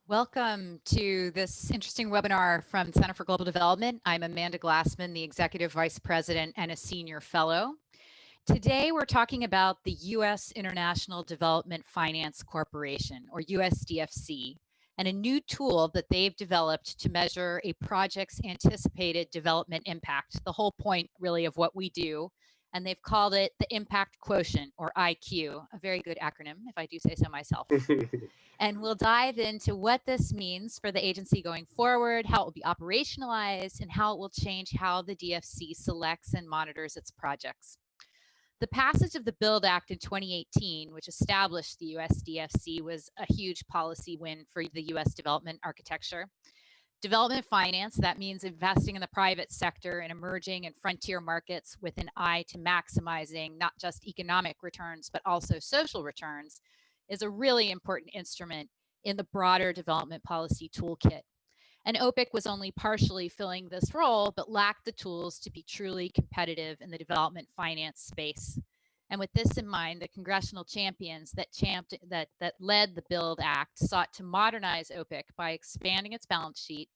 Welcome to this interesting webinar from the Center for Global Development. I'm Amanda Glassman, the Executive Vice President and a Senior Fellow. Today, we're talking about the U.S. International Development Finance Corporation, or USDFC, and a new tool that they've developed to measure a project's anticipated development impact, the whole point really of what we do. And they've called it the Impact Quotient, or IQ, a very good acronym, if I do say so myself. And we'll dive into what this means for the agency going forward, how it will be operationalized, and how it will change how the DFC selects and monitors its projects. The passage of the BUILD Act in 2018, which established the USDFC, was a huge policy win for the U.S. development architecture. Development finance, that means investing in the private sector in emerging and frontier markets with an eye to maximizing not just economic returns, but also social returns, is a really important instrument in the broader development policy toolkit. And OPIC was only partially filling this role, but lacked the tools to be truly competitive in the development finance space. And with this in mind, the congressional champions that led the BUILD Act sought to modernize OPIC by expanding its balance sheet,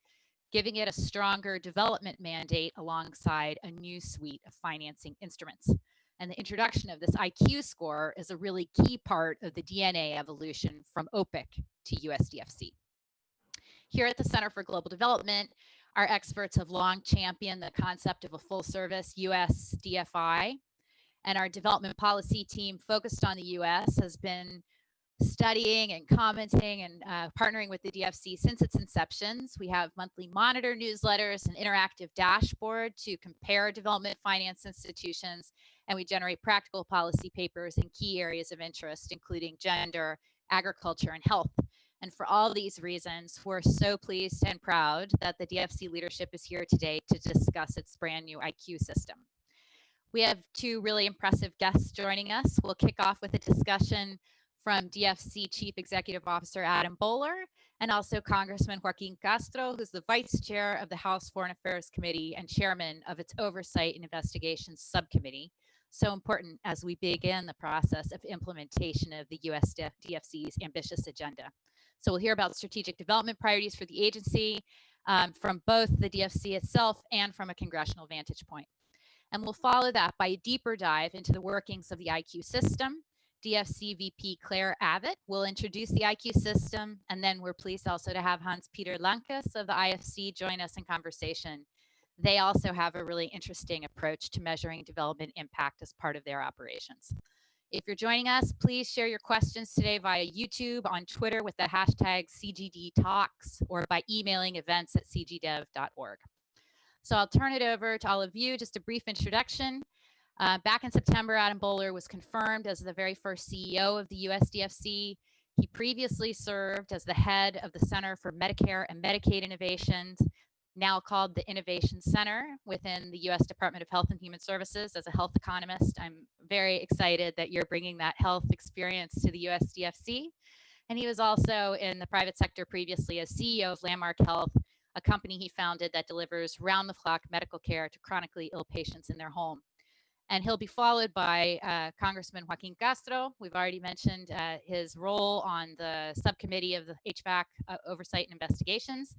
giving it a stronger development mandate alongside a new suite of financing instruments. And the introduction of this IQ score is a really key part of the DNA evolution from OPIC to USDFC. Here at the Center for Global Development, our experts have long championed the concept of a full-service USDFI, and our development policy team focused on the U.S. has been studying and commenting and partnering with the DFC since its inceptions. We have monthly monitor newsletters, an interactive dashboard to compare development finance institutions, and we generate practical policy papers in key areas of interest, including gender, agriculture, and health. And for all these reasons, we're so pleased and proud that the DFC leadership is here today to discuss its brand new IQ system. We have two really impressive guests joining us. We'll kick off with a discussion from DFC Chief Executive Officer Adam Boehler, and also Congressman Joaquin Castro, who's the Vice Chair of the House Foreign Affairs Committee and Chairman of its Oversight and Investigations Subcommittee. So important as we begin the process of implementation of the USDFC's ambitious agenda. So we'll hear about strategic development priorities for the agency from both the DFC itself and from a congressional vantage point. And we'll follow that by a deeper dive into the workings of the IQ system. DFC VP Claire Abbott will introduce the IQ system, and then we're pleased also to have Hans-Peter Lankus of the IFC join us in conversation. They also have a really interesting approach to measuring development impact as part of their operations. If you're joining us, please share your questions today via YouTube, on Twitter with the hashtag CGDTalks, or by emailing events@cgdev.org. So I'll turn it over to all of you. Just a brief introduction. Back in September, Adam Boehler was confirmed as the very first CEO of the USDFC. He previously served as the head of the Center for Medicare and Medicaid Innovations, now called the Innovation Center within the U.S. Department of Health and Human Services. As a health economist, I'm very excited that you're bringing that health experience to the USDFC. And he was also in the private sector previously as CEO of Landmark Health, a company he founded that delivers round-the-clock medical care to chronically ill patients in their home. And he'll be followed by Congressman Joaquin Castro. We've already mentioned his role on the subcommittee of the HVAC Oversight and Investigations.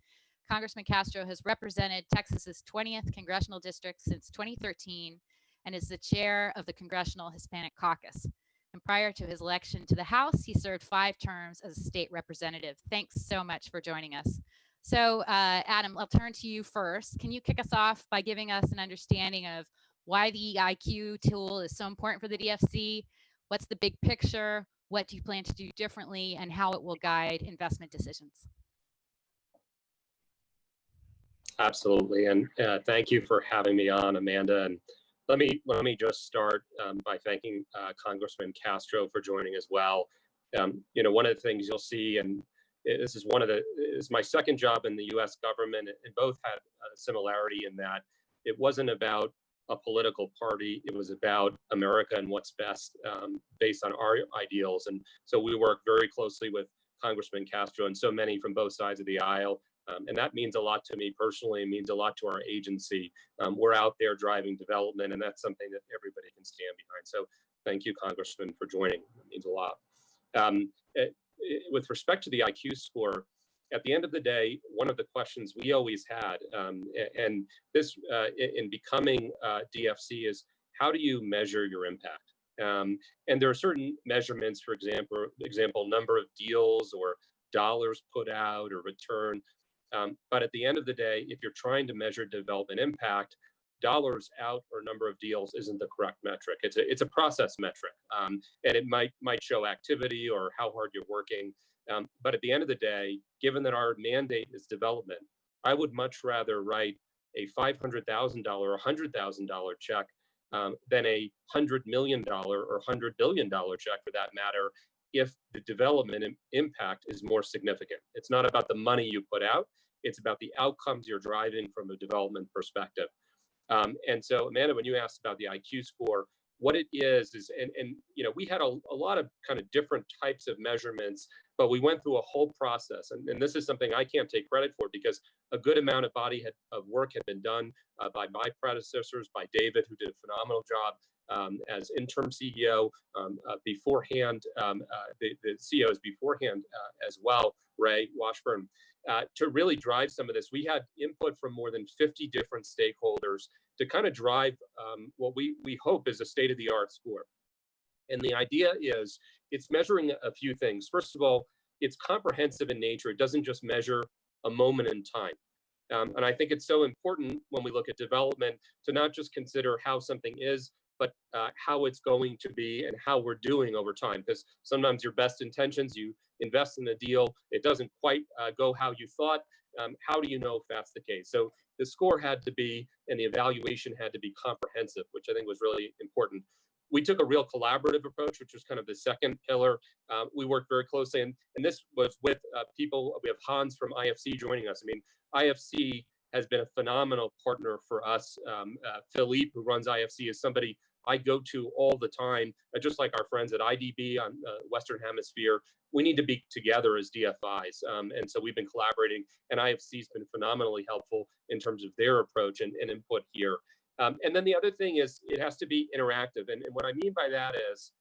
Congressman Castro has represented Texas's 20th congressional district since 2013 and is the chair of the Congressional Hispanic Caucus. And prior to his election to the House, he served 5 terms as a state representative. Thanks so much for joining us. So Adam, I'll turn to you first. Can you kick us off by giving us an understanding of why the IQ tool is so important for the DFC? What's the big picture? What do you plan to do differently, and how it will guide investment decisions? Absolutely, and thank you for having me on, Amanda. And let me just start by thanking Congressman Castro for joining as well. One of the things you'll see, and this is my second job in the U.S. government, and both had a similarity in that it wasn't about a political party. It was about America and what's best based on our ideals. And so we work very closely with Congressman Castro and so many from both sides of the aisle. And that means a lot to me personally. It means a lot to our agency. We're out there driving development, and that's something that everybody can stand behind. So thank you, Congressman, for joining. It means a lot. With respect to the IQ score, at the end of the day, one of the questions we always had, and this in becoming DFC, is how do you measure your impact? And there are certain measurements, for example, number of deals or dollars put out or return. But at the end of the day, if you're trying to measure development impact, dollars out or number of deals isn't the correct metric. It's a process metric, and it might show activity or how hard you're working. But at the end of the day, given that our mandate is development, I would much rather write a $500,000 or $100,000 check than a $100 million or $100 billion check, for that matter, if the development impact is more significant. It's not about the money you put out, it's about the outcomes you're driving from a development perspective. And so, Amanda, when you asked about the IQ score, what it is, and you know, we had a lot of kind of different types of measurements, but we went through a whole process. And this is something I can't take credit for, because a good amount of of work had been done by my predecessors, by David, who did a phenomenal job as interim CEO beforehand, the CEOs beforehand as well, Ray Washburn, to really drive some of this. We had input from more than 50 different stakeholders to kind of drive what we hope is a state-of-the-art score. And the idea is it's measuring a few things. First of all, it's comprehensive in nature. It doesn't just measure a moment in time. And I think it's so important when we look at development to not just consider how something is, but how it's going to be and how we're doing over time. Because sometimes your best intentions, you invest in a deal, it doesn't quite go how you thought. How do you know if that's the case? So the score had to be, and the evaluation had to be comprehensive, which I think was really important. We took a real collaborative approach, which was kind of the second pillar. We worked very closely, and this was with people. We have Hans from IFC joining us. I mean, IFC has been a phenomenal partner for us. Philippe, who runs IFC, is somebody I go to all the time, just like our friends at IDB on the Western Hemisphere. We need to be together as DFIs. And so we've been collaborating, and IFC has been phenomenally helpful in terms of their approach and input here. And then the other thing is it has to be interactive. And what I mean by that is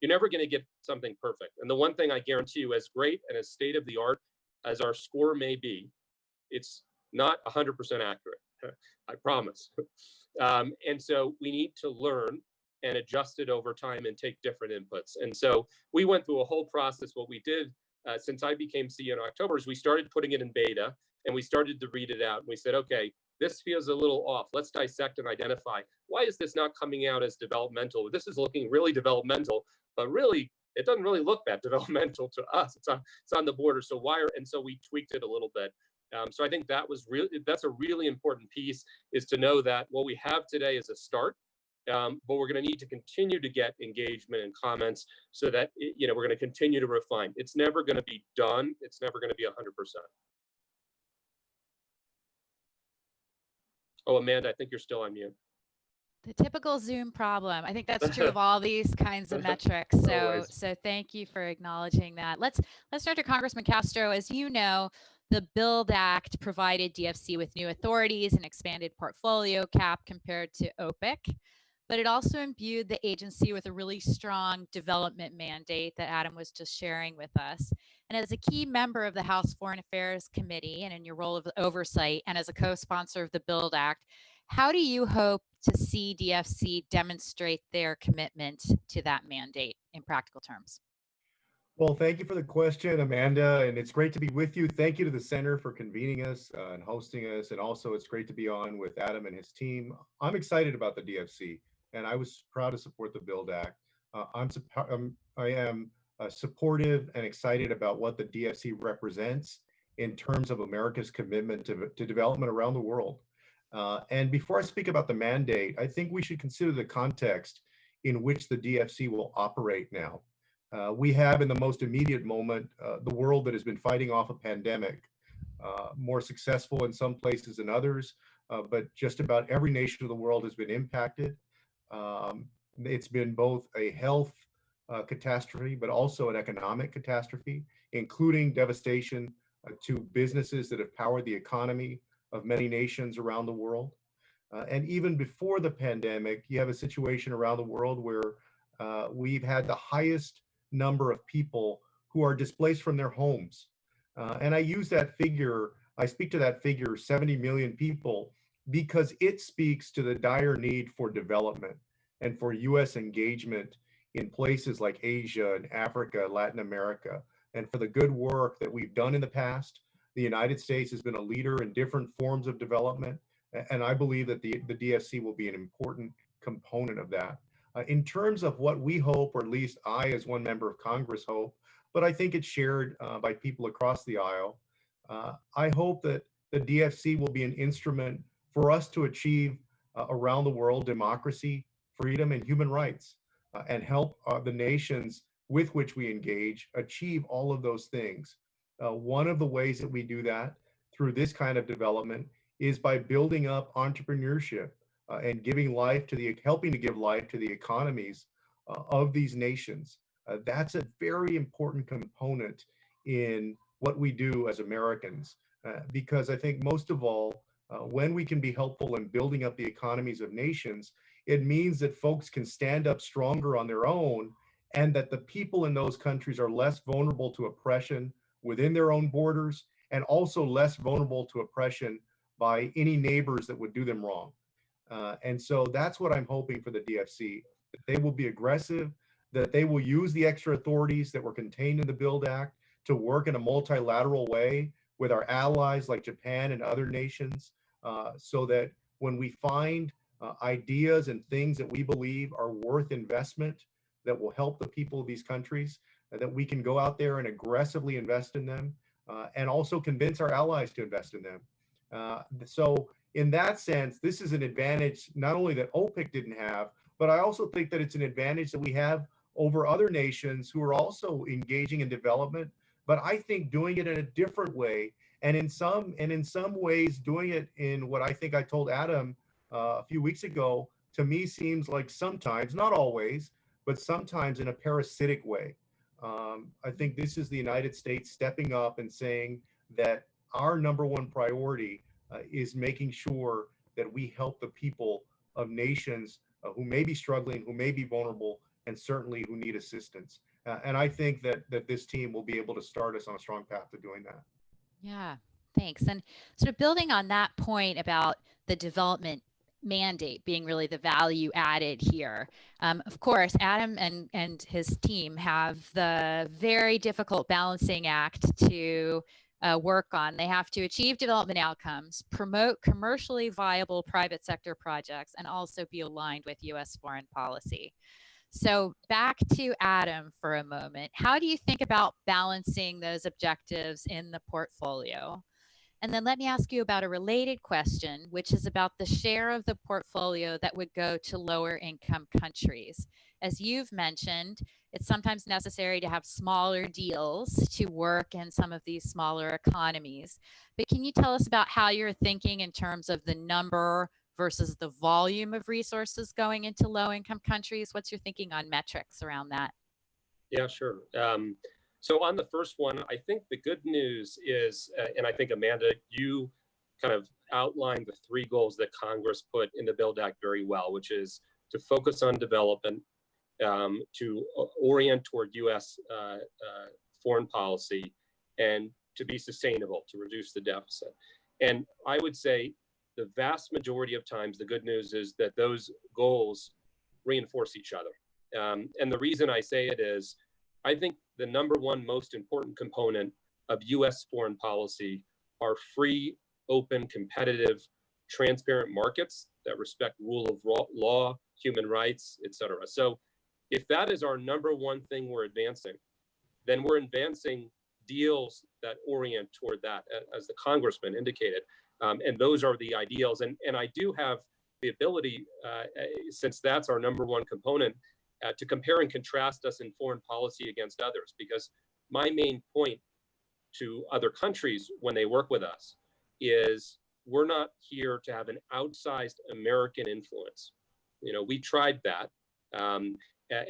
you're never going to get something perfect. And the one thing I guarantee you, as great and as state of the art as our score may be, it's not 100% accurate. I promise. And so we need to learn and adjust it over time and take different inputs. And so we went through a whole process. What we did since I became CEO in October is we started putting it in beta, and we started to read it out. And we said, okay, this feels a little off. Let's dissect and identify, why is this not coming out as developmental? This is looking really developmental, but really, it doesn't really look that developmental to us. It's on the border. So and so we tweaked it a little bit. So I think that's a really important piece, is to know that what we have today is a start, but we're going to need to continue to get engagement and comments so that we're going to continue to refine. It's never going to be done. It's never going to be 100%. Oh, Amanda, I think you're still on mute. The typical Zoom problem. I think that's true of all these kinds of metrics. So thank you for acknowledging that. Let's start to Congressman Castro. As you know, the BUILD Act provided DFC with new authorities and expanded portfolio cap compared to OPIC, but it also imbued the agency with a really strong development mandate that Adam was just sharing with us. And as a key member of the House Foreign Affairs Committee, and in your role of oversight, and as a co-sponsor of the BUILD Act, how do you hope to see DFC demonstrate their commitment to that mandate in practical terms? Well, thank you for the question, Amanda, and it's great to be with you. Thank you to the Center for convening us and hosting us, and also it's great to be on with Adam and his team. I'm excited about the DFC, and I was proud to support the BUILD Act. I am supportive and excited about what the DFC represents in terms of America's commitment to development around the world. And before I speak about the mandate, I think we should consider the context in which the DFC will operate now. We have, in the most immediate moment, the world that has been fighting off a pandemic, more successful in some places than others, but just about every nation of the world has been impacted. It's been both a health catastrophe, but also an economic catastrophe, including devastation to businesses that have powered the economy of many nations around the world. And even before the pandemic, you have a situation around the world where we've had the highest number of people who are displaced from their homes And I use that figure, I speak to that figure, 70 million people, because it speaks to the dire need for development and for US engagement in places like Asia and Africa, Latin America, and for the good work that we've done in the past. The United States has been a leader in different forms of development, and I believe that the DFC will be an important component of that. In terms of what we hope, or at least I, as one member of Congress, hope, but I think it's shared by people across the aisle. I hope that the DFC will be an instrument for us to achieve around the world democracy, freedom, and human rights, and help the nations with which we engage achieve all of those things. One of the ways that we do that through this kind of development is by building up entrepreneurship and giving life to helping to give life to the economies of these nations. That's a very important component in what we do as Americans, because I think most of all, when we can be helpful in building up the economies of nations, it means that folks can stand up stronger on their own, and that the people in those countries are less vulnerable to oppression within their own borders, and also less vulnerable to oppression by any neighbors that would do them wrong. And so that's what I'm hoping for the DFC, that they will be aggressive, that they will use the extra authorities that were contained in the BUILD Act to work in a multilateral way with our allies like Japan and other nations, so that when we find ideas and things that we believe are worth investment, that will help the people of these countries, that we can go out there and aggressively invest in them, and also convince our allies to invest in them. So in that sense, this is an advantage not only that OPIC didn't have, but I also think that it's an advantage that we have over other nations who are also engaging in development, but I think doing it in a different way, and in some ways doing it in what I think I told Adam a few weeks ago, to me seems like sometimes, not always, but sometimes in a parasitic way. I think this is the United States stepping up and saying that our number one priority is making sure that we help the people of nations who may be struggling, who may be vulnerable, and certainly who need assistance. And I think that this team will be able to start us on a strong path to doing that. Yeah, thanks. And sort of building on that point about the development mandate being really the value added here. Of course, Adam and his team have the very difficult balancing act to work on. They have to achieve development outcomes, promote commercially viable private sector projects, and also be aligned with U.S. foreign policy. So back to Adam for a moment. How do you think about balancing those objectives in the portfolio? And then let me ask you about a related question, which is about the share of the portfolio that would go to lower income countries. As you've mentioned, it's sometimes necessary to have smaller deals to work in some of these smaller economies. But can you tell us about how you're thinking in terms of the number versus the volume of resources going into low income countries? What's your thinking on metrics around that? Yeah, sure. So on the first one, I think the good news is, and I think Amanda, you kind of outlined the three goals that Congress put in the BUILD Act very well, which is to focus on development, to orient toward U.S. Foreign policy, and to be sustainable, to reduce the deficit. And I would say the vast majority of times, the good news is that those goals reinforce each other. And the reason I say it is, I think the number one most important component of U.S. foreign policy are free, open, competitive, transparent markets that respect rule of law, human rights, et cetera. So if that is our number one thing we're advancing, then we're advancing deals that orient toward that, as the congressman indicated. And those are the ideals. And I do have the ability, since that's our number one component, to compare and contrast us in foreign policy against others, because my main point to other countries when they work with us is we're not here to have an outsized American influence. You know, we tried that, and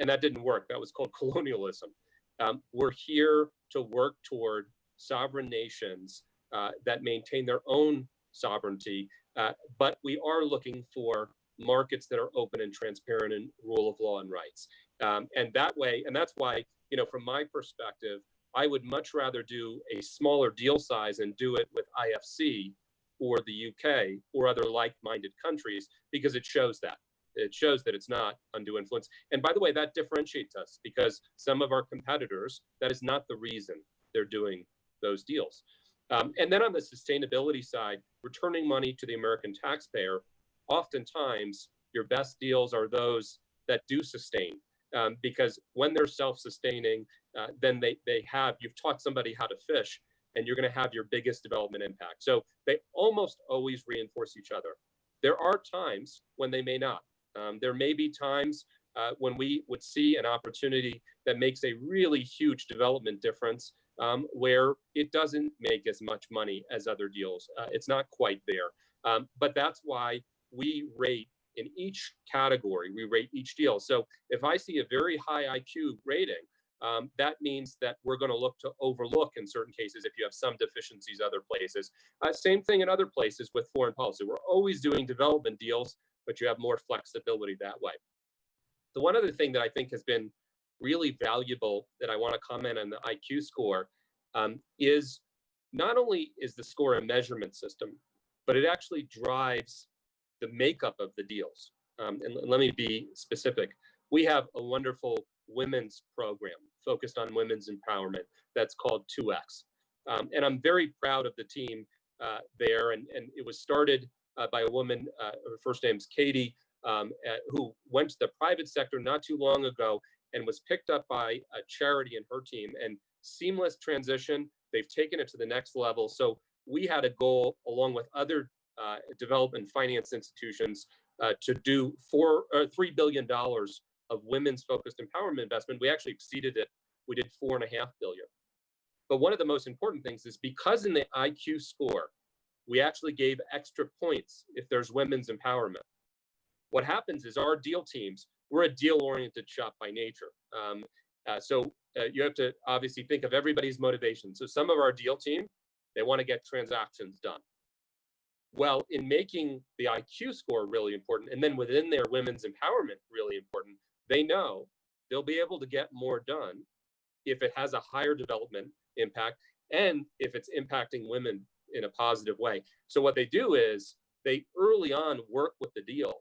that didn't work. That was called colonialism. We're here to work toward sovereign nations that maintain their own sovereignty, but we are looking for markets that are open and transparent and rule of law and rights. And that way, and that's why, you know, from my perspective, I would much rather do a smaller deal size and do it with IFC or the UK or other like-minded countries, because it shows that. It shows that it's not undue influence. And by the way, that differentiates us, because some of our competitors, that is not the reason they're doing those deals. And then on the sustainability side, returning money to the American taxpayer, oftentimes your best deals are those that do sustain, because when they're self-sustaining, then you've taught somebody how to fish, and you're going to have your biggest development impact. So they almost always reinforce each other. There are times when they may not. There may be times when we would see an opportunity that makes a really huge development difference, where it doesn't make as much money as other deals. It's not quite there. But that's why we rate in each category, we rate each deal. So if I see a very high IQ rating, that means that we're going to look to overlook in certain cases if you have some deficiencies other places. Same thing in other places with foreign policy. We're always doing development deals, but you have more flexibility that way. The one other thing that I think has been really valuable that I want to comment on the IQ score is not only is the score a measurement system, but it actually drives the makeup of the deals. And let me be specific. We have a wonderful women's program focused on women's empowerment that's called 2X. And I'm very proud of the team there. And it was started by a woman, her first name's Katie, who went to the private sector not too long ago and was picked up by a charity and her team, and seamless transition. They've taken it to the next level. So we had a goal, along with other development finance institutions, to do $3 billion of women's focused empowerment investment. We actually exceeded it. We did $4.5 billion. But one of the most important things is, because in the IQ score, we actually gave extra points if there's women's empowerment. What happens is our deal teams, we're a deal-oriented shop by nature. So you have to obviously think of everybody's motivation. So some of our deal team, they want to get transactions done. Well, in making the IQ score really important, and then within their women's empowerment really important, they know they'll be able to get more done if it has a higher development impact and if it's impacting women in a positive way. So what they do is they early on work with the deal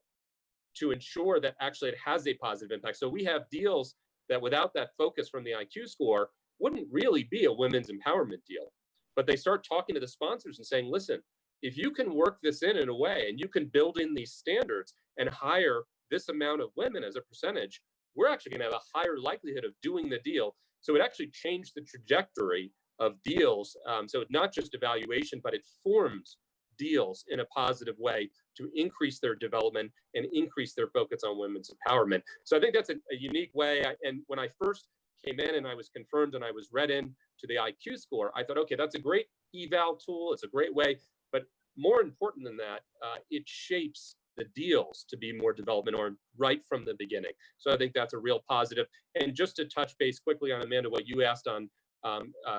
to ensure that actually it has a positive impact. So we have deals that without that focus from the IQ score wouldn't really be a women's empowerment deal. But they start talking to the sponsors and saying, listen, if you can work this in a way and you can build in these standards and hire this amount of women as a percentage, we're actually going to have a higher likelihood of doing the deal. So it actually changed the trajectory of deals. So it's not just evaluation, but it forms deals in a positive way to increase their development and increase their focus on women's empowerment. So I think that's a unique way. And when I first came in and I was confirmed and I was read in to the IQ score, I thought, okay, that's a great eval tool. It's a great way. But more important than that, it shapes the deals to be more development oriented right from the beginning. So I think that's a real positive. And just to touch base quickly on, Amanda, what you asked on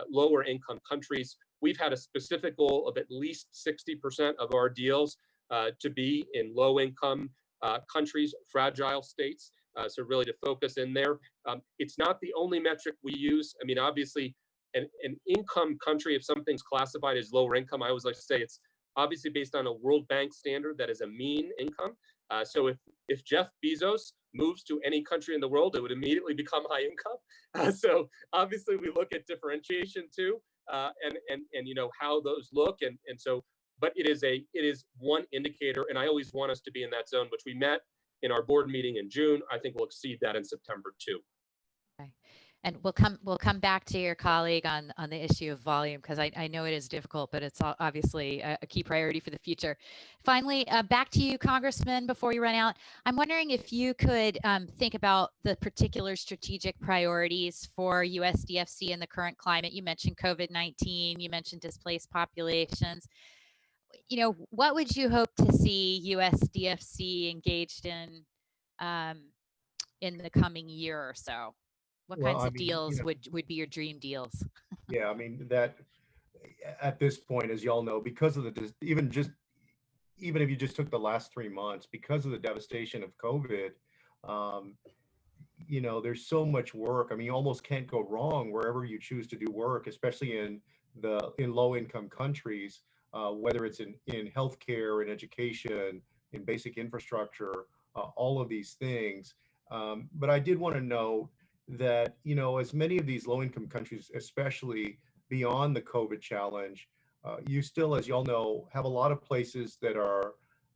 lower income countries, we've had a specific goal of at least 60% of our deals to be in low income countries, fragile states. So really to focus in there. It's not the only metric we use. I mean, obviously, an income country, if something's classified as lower income, I always like to say it's obviously based on a World Bank standard that is a mean income. So if Jeff Bezos moves to any country in the world, it would immediately become high income. So obviously we look at differentiation too, and you know how those look, and so. But it is one indicator, and I always want us to be in that zone, which we met in our board meeting in June. I think we'll exceed that in September too. Okay. And we'll come back to your colleague on the issue of volume, because I know it is difficult, but it's obviously a key priority for the future. Finally, back to you, Congressman, before you run out. I'm wondering if you could think about the particular strategic priorities for USDFC in the current climate. You mentioned COVID-19, you mentioned displaced populations. You know, what would you hope to see USDFC engaged in the coming year or so? What kinds of deals would be your dream deals? Yeah, I mean, that at this point, as y'all know, because of the even if you just took the last 3 months, because of the devastation of COVID, there's so much work. I mean, you almost can't go wrong wherever you choose to do work, especially in low income countries, whether it's in healthcare, in education, in basic infrastructure, all of these things. But I did want to note that, as many of these low income countries, especially beyond the COVID challenge, you still, as y'all know, have a lot of places that are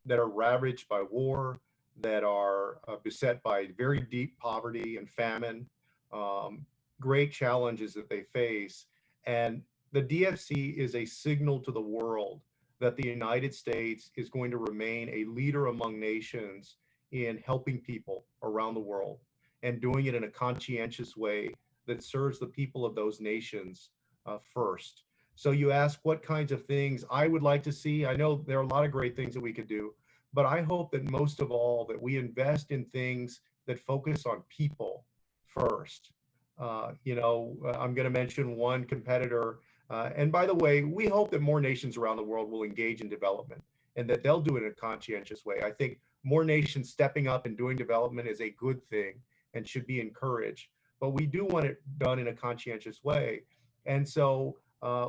ravaged by war, that are beset by very deep poverty and famine, um, great challenges that they face. And the DFC is a signal to the world that the United States is going to remain a leader among nations in helping people around the world and doing it in a conscientious way that serves the people of those nations first. So you ask what kinds of things I would like to see. I know there are a lot of great things that we could do, but I hope that most of all that we invest in things that focus on people first. I'm going to mention one competitor. And by the way, we hope that more nations around the world will engage in development and that they'll do it in a conscientious way. I think more nations stepping up and doing development is a good thing and should be encouraged. But we do want it done in a conscientious way. And so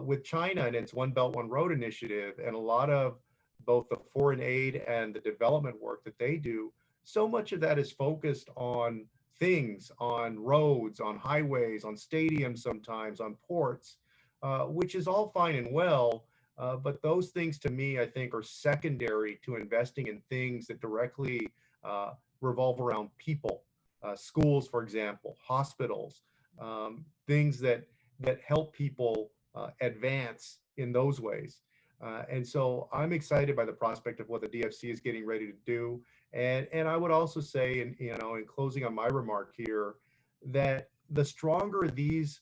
with China and its One Belt, One Road initiative and a lot of both the foreign aid and the development work that they do, so much of that is focused on things, on roads, on highways, on stadiums, sometimes on ports, which is all fine and well. But those things to me, I think, are secondary to investing in things that directly revolve around people, schools, for example, hospitals, things that help people advance in those ways. And so I'm excited by the prospect of what the DFC is getting ready to do. And I would also say, in closing on my remark here, that the stronger these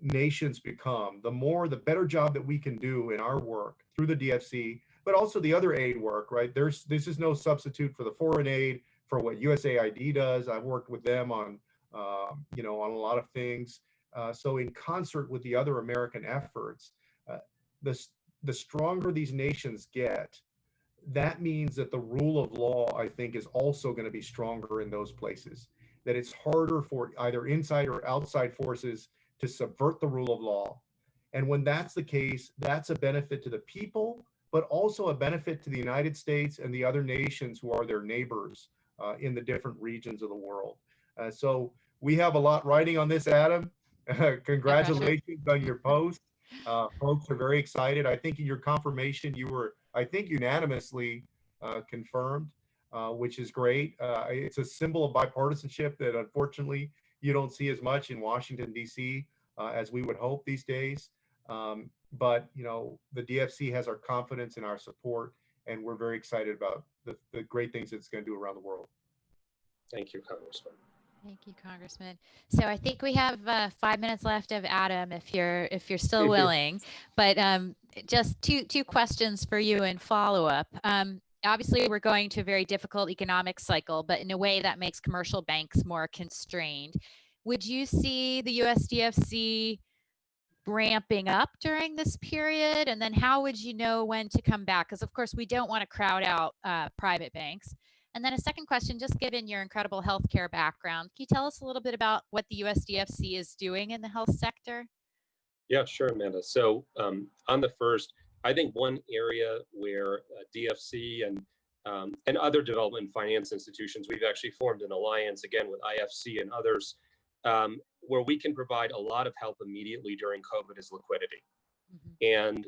nations become, the better job that we can do in our work through the DFC, but also the other aid work, right? This is no substitute for the foreign aid, for what USAID does. I've worked with them on a lot of things. So in concert with the other American efforts, the the stronger these nations get, that means that the rule of law, I think, is also going to be stronger in those places. That it's harder for either inside or outside forces to subvert the rule of law. And when that's the case, that's a benefit to the people, but also a benefit to the United States and the other nations who are their neighbors in the different regions of the world. So we have a lot riding on this, Adam. Congratulations on your post. Folks are very excited. I think in your confirmation, you were, I think, unanimously confirmed, which is great. It's a symbol of bipartisanship that unfortunately you don't see as much in Washington, D.C. As we would hope these days. But, the DFC has our confidence and our support, and we're very excited about the great things it's going to do around the world. Thank you, Congressman. Thank you, Congressman. So I think we have 5 minutes left of Adam, if you're still willing. But just two questions for you in follow up. Obviously, we're going to a very difficult economic cycle, but in a way that makes commercial banks more constrained. Would you see the USDFC ramping up during this period? And then how would you know when to come back? Because of course, we don't want to crowd out private banks. And then a second question, just given your incredible healthcare background, can you tell us a little bit about what the USDFC is doing in the health sector? Yeah, sure, Amanda. So on the first, I think one area where DFC and other development finance institutions, we've actually formed an alliance again with IFC and others, where we can provide a lot of help immediately during COVID is liquidity. Mm-hmm. And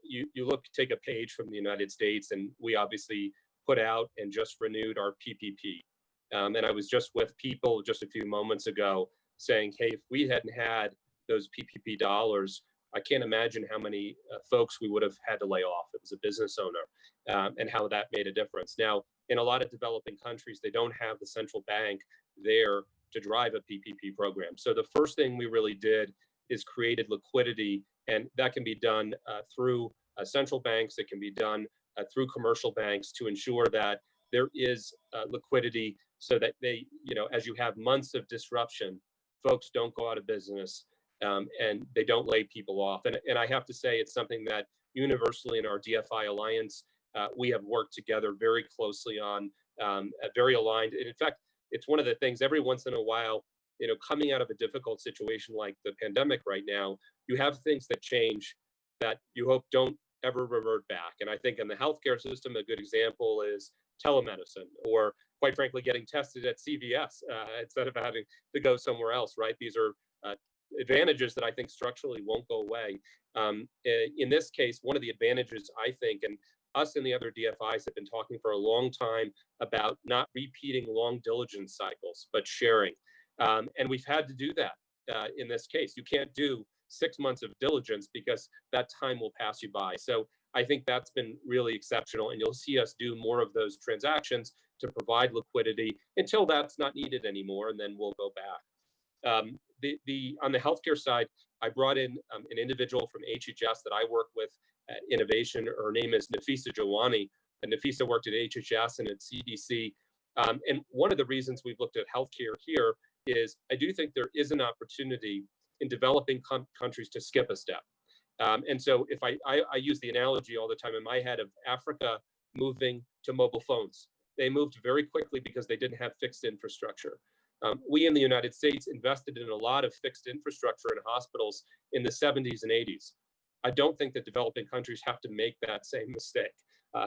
you take a page from the United States, and we obviously put out and just renewed our PPP. And I was just with people just a few moments ago saying, hey, if we hadn't had those PPP dollars, I can't imagine how many folks we would have had to lay off as a business owner, and how that made a difference. Now, in a lot of developing countries, they don't have the central bank there to drive a PPP program. So the first thing we really did is created liquidity, and that can be done through central banks. It can be done through commercial banks to ensure that there is liquidity so that they, as you have months of disruption, folks don't go out of business, and they don't lay people off. And I have to say, it's something that universally in our DFI Alliance, we have worked together very closely on, very aligned. And in fact, it's one of the things every once in a while, coming out of a difficult situation like the pandemic right now, you have things that change that you hope don't ever revert back. And I think in the healthcare system, a good example is telemedicine, or quite frankly, getting tested at CVS instead of having to go somewhere else, right? These are advantages that I think structurally won't go away. In this case, one of the advantages, I think, and us and the other DFIs have been talking for a long time about not repeating long diligence cycles, but sharing. And we've had to do that in this case. You can't do 6 months of diligence because that time will pass you by. So I think that's been really exceptional, and you'll see us do more of those transactions to provide liquidity until that's not needed anymore, and then we'll go back. On the healthcare side, I brought in an individual from HHS that I work with at Innovation. Her name is Nafisa Jawani, and Nafisa worked at HHS and at CDC. And one of the reasons we've looked at healthcare here is I do think there is an opportunity in developing countries to skip a step. And so if I use the analogy all the time in my head of Africa moving to mobile phones. They moved very quickly because they didn't have fixed infrastructure. We in the United States invested in a lot of fixed infrastructure in hospitals in the 70s and 80s. I don't think that developing countries have to make that same mistake.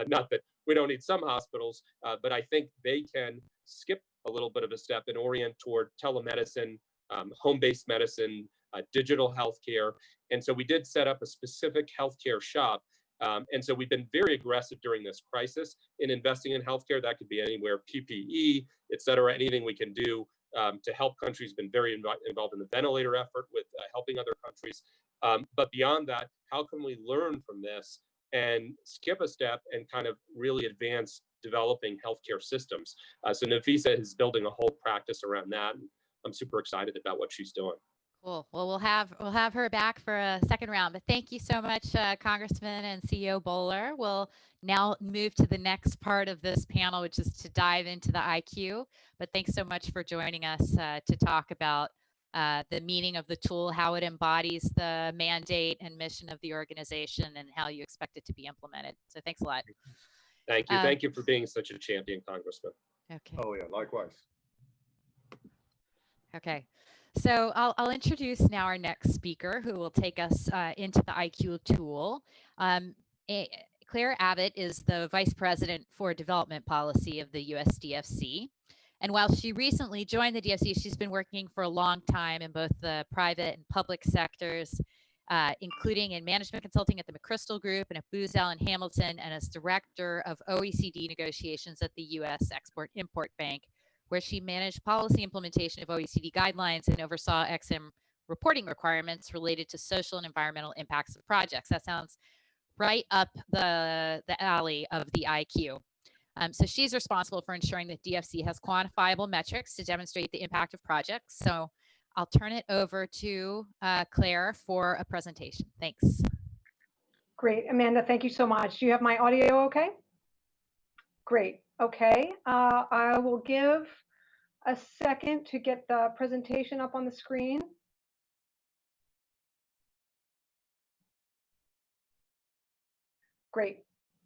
Not that we don't need some hospitals, but I think they can skip a little bit of a step and orient toward telemedicine, home-based medicine, digital healthcare. And so we did set up a specific healthcare shop. And so we've been very aggressive during this crisis in investing in healthcare. That could be anywhere, PPE, et cetera, anything we can do to help countries. Been very involved in the ventilator effort with helping other countries. But beyond that, how can we learn from this and skip a step and kind of really advance developing healthcare systems? So Nafisa is building a whole practice around that. And I'm super excited about what she's doing. Cool. Well, we'll have her back for a second round. But thank you so much, Congressman and CEO Boehler. We'll now move to the next part of this panel, which is to dive into the IQ. But thanks so much for joining us to talk about the meaning of the tool, how it embodies the mandate and mission of the organization, and how you expect it to be implemented. So thanks a lot. Thank you. Thank you for being such a champion, Congressman. Okay. Oh, yeah, likewise. Okay. So I'll introduce now our next speaker, who will take us into the IQ tool. Claire Abbott is the Vice President for Development Policy of the USDFC. And while she recently joined the DFC, she's been working for a long time in both the private and public sectors, including in management consulting at the McChrystal Group and at Booz Allen Hamilton, and as Director of OECD negotiations at the U.S. Export-Import Bank, where she managed policy implementation of OECD guidelines and oversaw XM reporting requirements related to social and environmental impacts of projects. That sounds right up the alley of the IQ. So she's responsible for ensuring that DFC has quantifiable metrics to demonstrate the impact of projects. So I'll turn it over to Claire for a presentation. Thanks. Great, Amanda, thank you so much. Do you have my audio okay? Great, okay. I will give a second to get the presentation up on the screen. Great,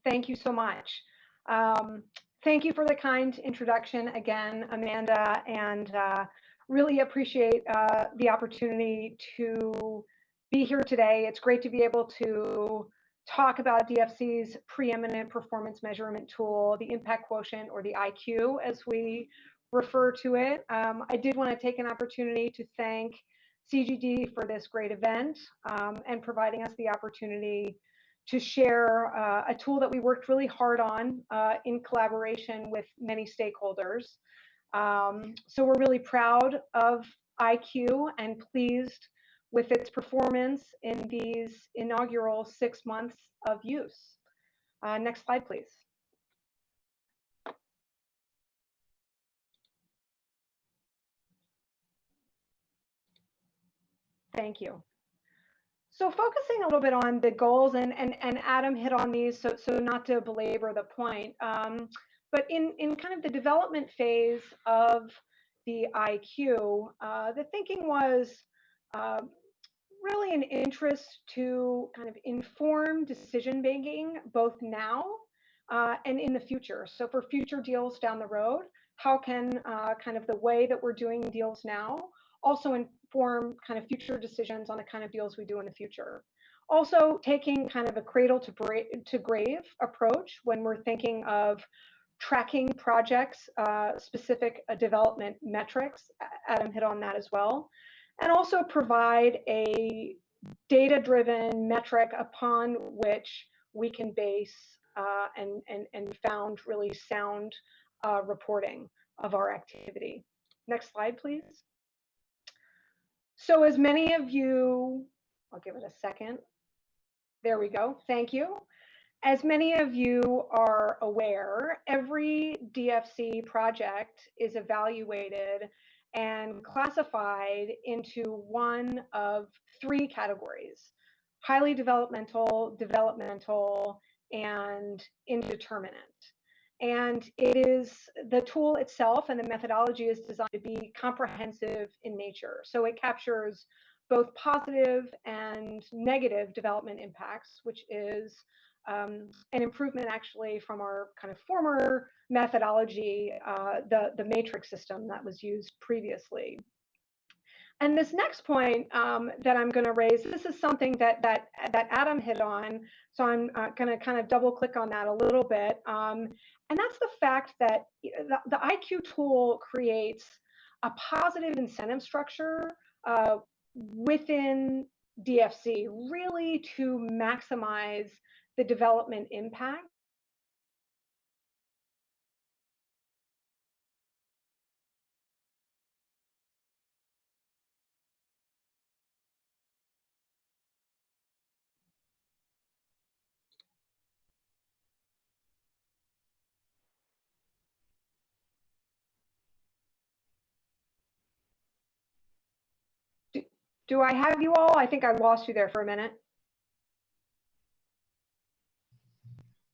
thank you so much. Thank you for the kind introduction again, Amanda, and really appreciate the opportunity to be here today. It's great to be able to talk about DFC's preeminent performance measurement tool, the Impact Quotient, or the IQ as we refer to it. I did want to take an opportunity to thank CGD for this great event and providing us the opportunity to share a tool that we worked really hard on in collaboration with many stakeholders. So we're really proud of IQ and pleased with its performance in these inaugural 6 months of use. Next slide, please. Thank you. So focusing a little bit on the goals, and Adam hit on these, so not to belabor the point, but in kind of the development phase of the IQ, the thinking was really an interest to kind of inform decision making both now and in the future. So for future deals down the road, how can kind of the way that we're doing deals now also inform kind of future decisions on the kind of deals we do in the future. Also taking kind of a cradle to grave approach when we're thinking of tracking projects, specific development metrics. Adam hit on that as well. And also provide a data-driven metric upon which we can base and found really sound reporting of our activity. Next slide, please. So as many of you, I'll give it a second. There we go. Thank you. As many of you are aware, every DFC project is evaluated and classified into one of three categories: highly developmental, developmental, and indeterminate. And it is, the tool itself and the methodology is designed to be comprehensive in nature. So it captures both positive and negative development impacts, which is an improvement actually from our kind of former methodology, the matrix system that was used previously. And this next point that I'm going to raise, this is something that Adam hit on, so I'm going to kind of double click on that a little bit. And that's the fact that the IQ tool creates a positive incentive structure within DFC, really to maximize the development impact. Do I have you all? I think I lost you there for a minute.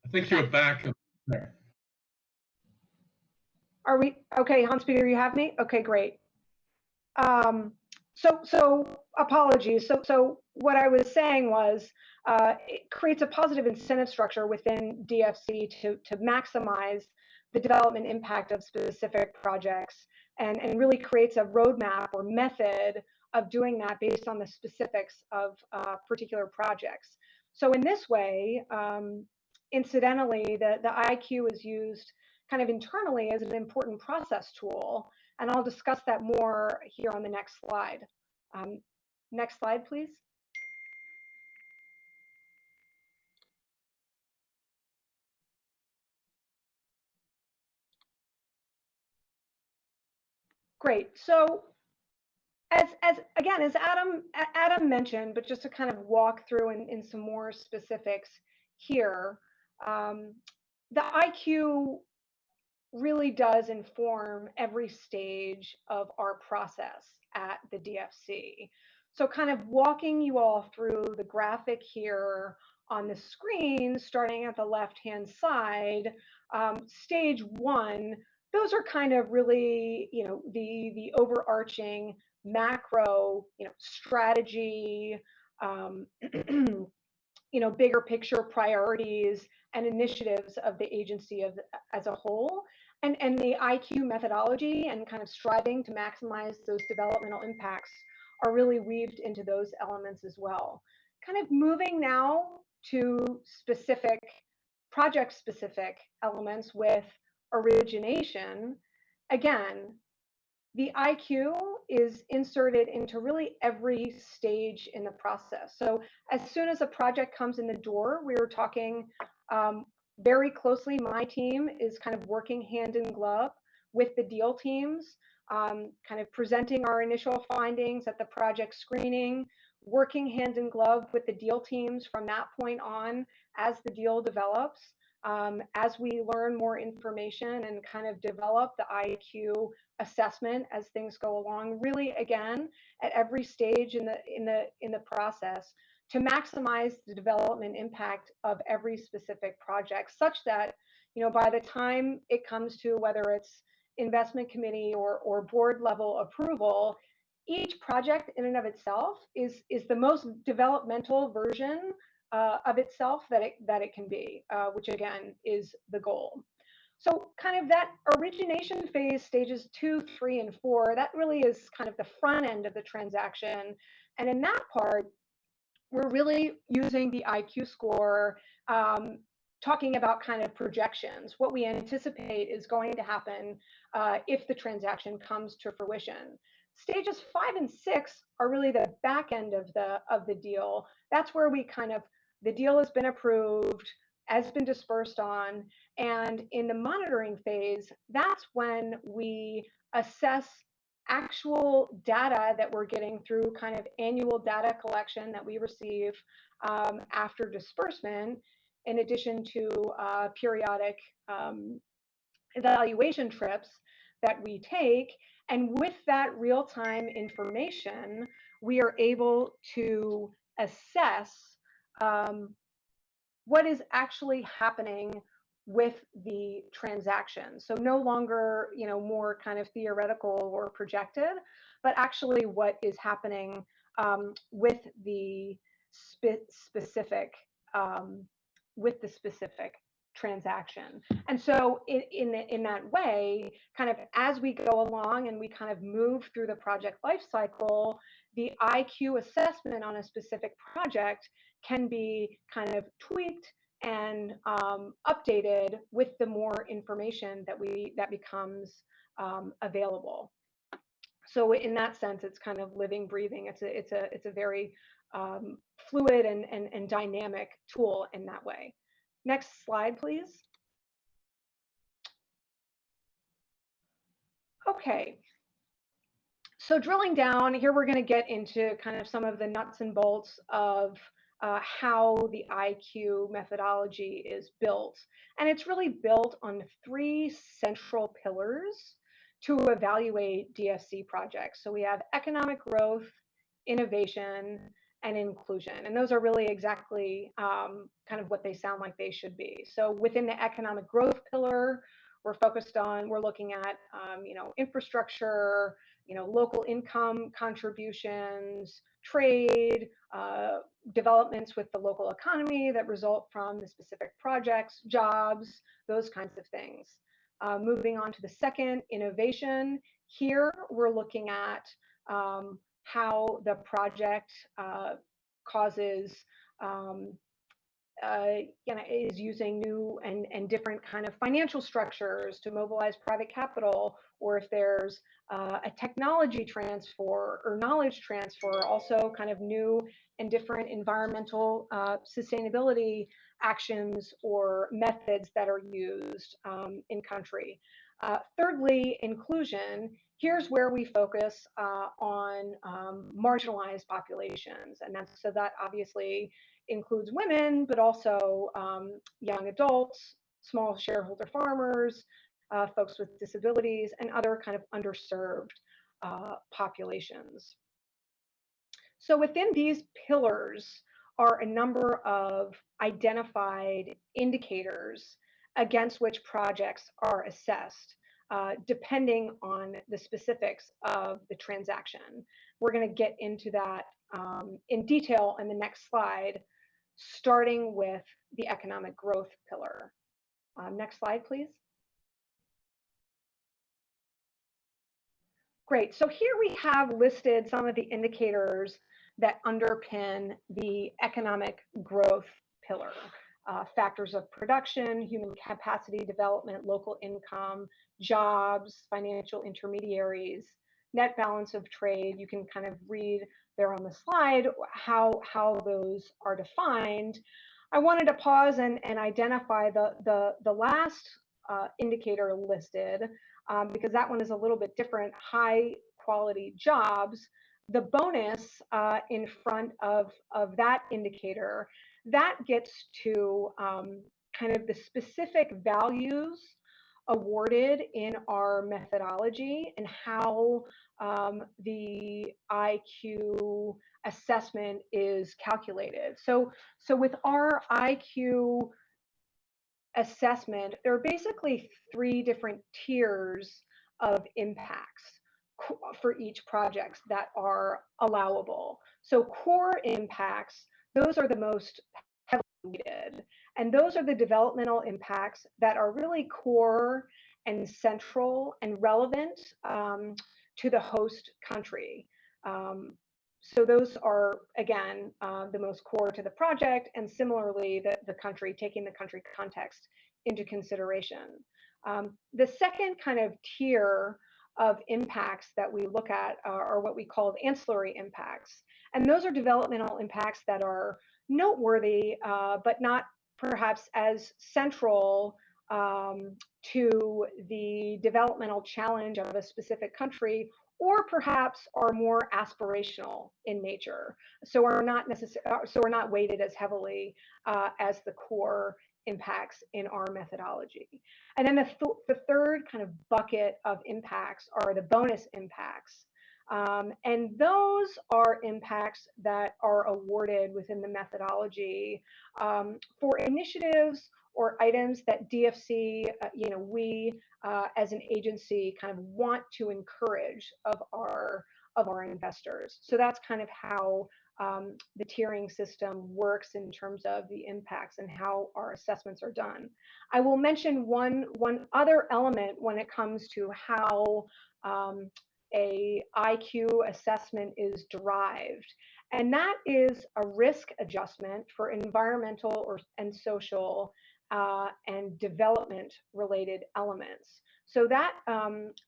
I think you're back there. Are we okay, Hans-Peter? You have me? Okay, great. So apologies. So what I was saying was it creates a positive incentive structure within DFC to maximize the development impact of specific projects, and really creates a roadmap or method of doing that based on the specifics of particular projects. So in this way, incidentally, the IQ is used kind of internally as an important process tool. And I'll discuss that more here on the next slide. Next slide, please. Great. So as Adam mentioned, but just to kind of walk through in some more specifics here, the IQ really does inform every stage of our process at the DFC. So kind of walking you all through the graphic here on the screen, starting at the left-hand side, stage one, those are kind of really, the overarching macro, strategy, bigger picture priorities and initiatives of the agency as a whole. And the IQ methodology and kind of striving to maximize those developmental impacts are really weaved into those elements as well. Kind of moving now to specific project-specific elements with origination. Again, the IQ is inserted into really every stage in the process. So as soon as a project comes in the door, we were talking very closely. My team is kind of working hand in glove with the deal teams, kind of presenting our initial findings at the project screening, working hand in glove with the deal teams from that point on as the deal develops. As we learn more information and kind of develop the IQ assessment as things go along, really again at every stage in the process, to maximize the development impact of every specific project, such that by the time it comes to whether it's investment committee or board level approval, each project in and of itself is the most developmental version of itself that it can be, which again is the goal. So kind of that origination phase, stages 2, 3, and 4, that really is kind of the front end of the transaction. And in that part, we're really using the IQ score, talking about kind of projections, what we anticipate is going to happen if the transaction comes to fruition. Stages 5 and 6 are really the back end of the deal. That's where we kind of, the deal has been approved, has been dispersed on, and in the monitoring phase, that's when we assess actual data that we're getting through kind of annual data collection that we receive after disbursement, in addition to periodic evaluation trips that we take. And with that real-time information, we are able to assess what is actually happening with the transaction. So no longer, more kind of theoretical or projected, but actually what is happening with the specific transaction. And so in that way, kind of as we go along and we kind of move through the project life cycle, the IQ assessment on a specific project can be kind of tweaked and updated with the more information that becomes available. So in that sense, it's kind of living, breathing. It's a very fluid and dynamic tool in that way. Next slide, please. Okay. So drilling down here, we're going to get into kind of some of the nuts and bolts of how the IQ methodology is built. And it's really built on 3 central pillars to evaluate DFC projects. So we have economic growth, innovation, and inclusion. And those are really exactly kind of what they sound like they should be. So within the economic growth pillar, we're looking at, infrastructure, local income contributions, trade, developments with the local economy that result from the specific projects, jobs, those kinds of things. Moving on to the second, innovation. Here, we're looking at how the project causes is using new and different kind of financial structures to mobilize private capital, or if there's a technology transfer or knowledge transfer, also kind of new and different environmental sustainability actions or methods that are used in country. Thirdly, inclusion. Here's where we focus on marginalized populations, and that obviously includes women, but also young adults, small shareholder farmers, folks with disabilities, and other kind of underserved populations. So within these pillars are a number of identified indicators against which projects are assessed, depending on the specifics of the transaction. We're going to get into that in detail in the next slide, starting with the economic growth pillar. Next slide, please. Great. So here we have listed some of the indicators that underpin the economic growth pillar. Factors of production, human capacity development, local income, jobs, financial intermediaries, net balance of trade. You can kind of read there on the slide how those are defined. I wanted to pause and identify the last indicator listed, because that one is a little bit different, high quality jobs. The bonus in front of that indicator, that gets to kind of the specific values awarded in our methodology and how the IQ assessment is calculated. So with our IQ assessment, there are basically 3 different tiers of impacts for each project that are allowable. So core impacts, those are the most heavily weighted. And those are the developmental impacts that are really core and central and relevant to the host country. So those are, again, the most core to the project, and similarly, the country, taking the country context into consideration. The second kind of tier of impacts that we look at are what we call ancillary impacts. And those are developmental impacts that are noteworthy, but not perhaps as central to the developmental challenge of a specific country, or perhaps are more aspirational in nature. So are not necessarily, so are not weighted as heavily as the core impacts in our methodology. And then the third kind of bucket of impacts are the bonus impacts. And those are impacts that are awarded within the methodology for initiatives or items that DFC, we as an agency kind of want to encourage of our investors. So that's kind of how the tiering system works in terms of the impacts and how our assessments are done. I will mention one other element when it comes to how a IQ assessment is derived, and that is a risk adjustment for environmental and social and development related elements. So that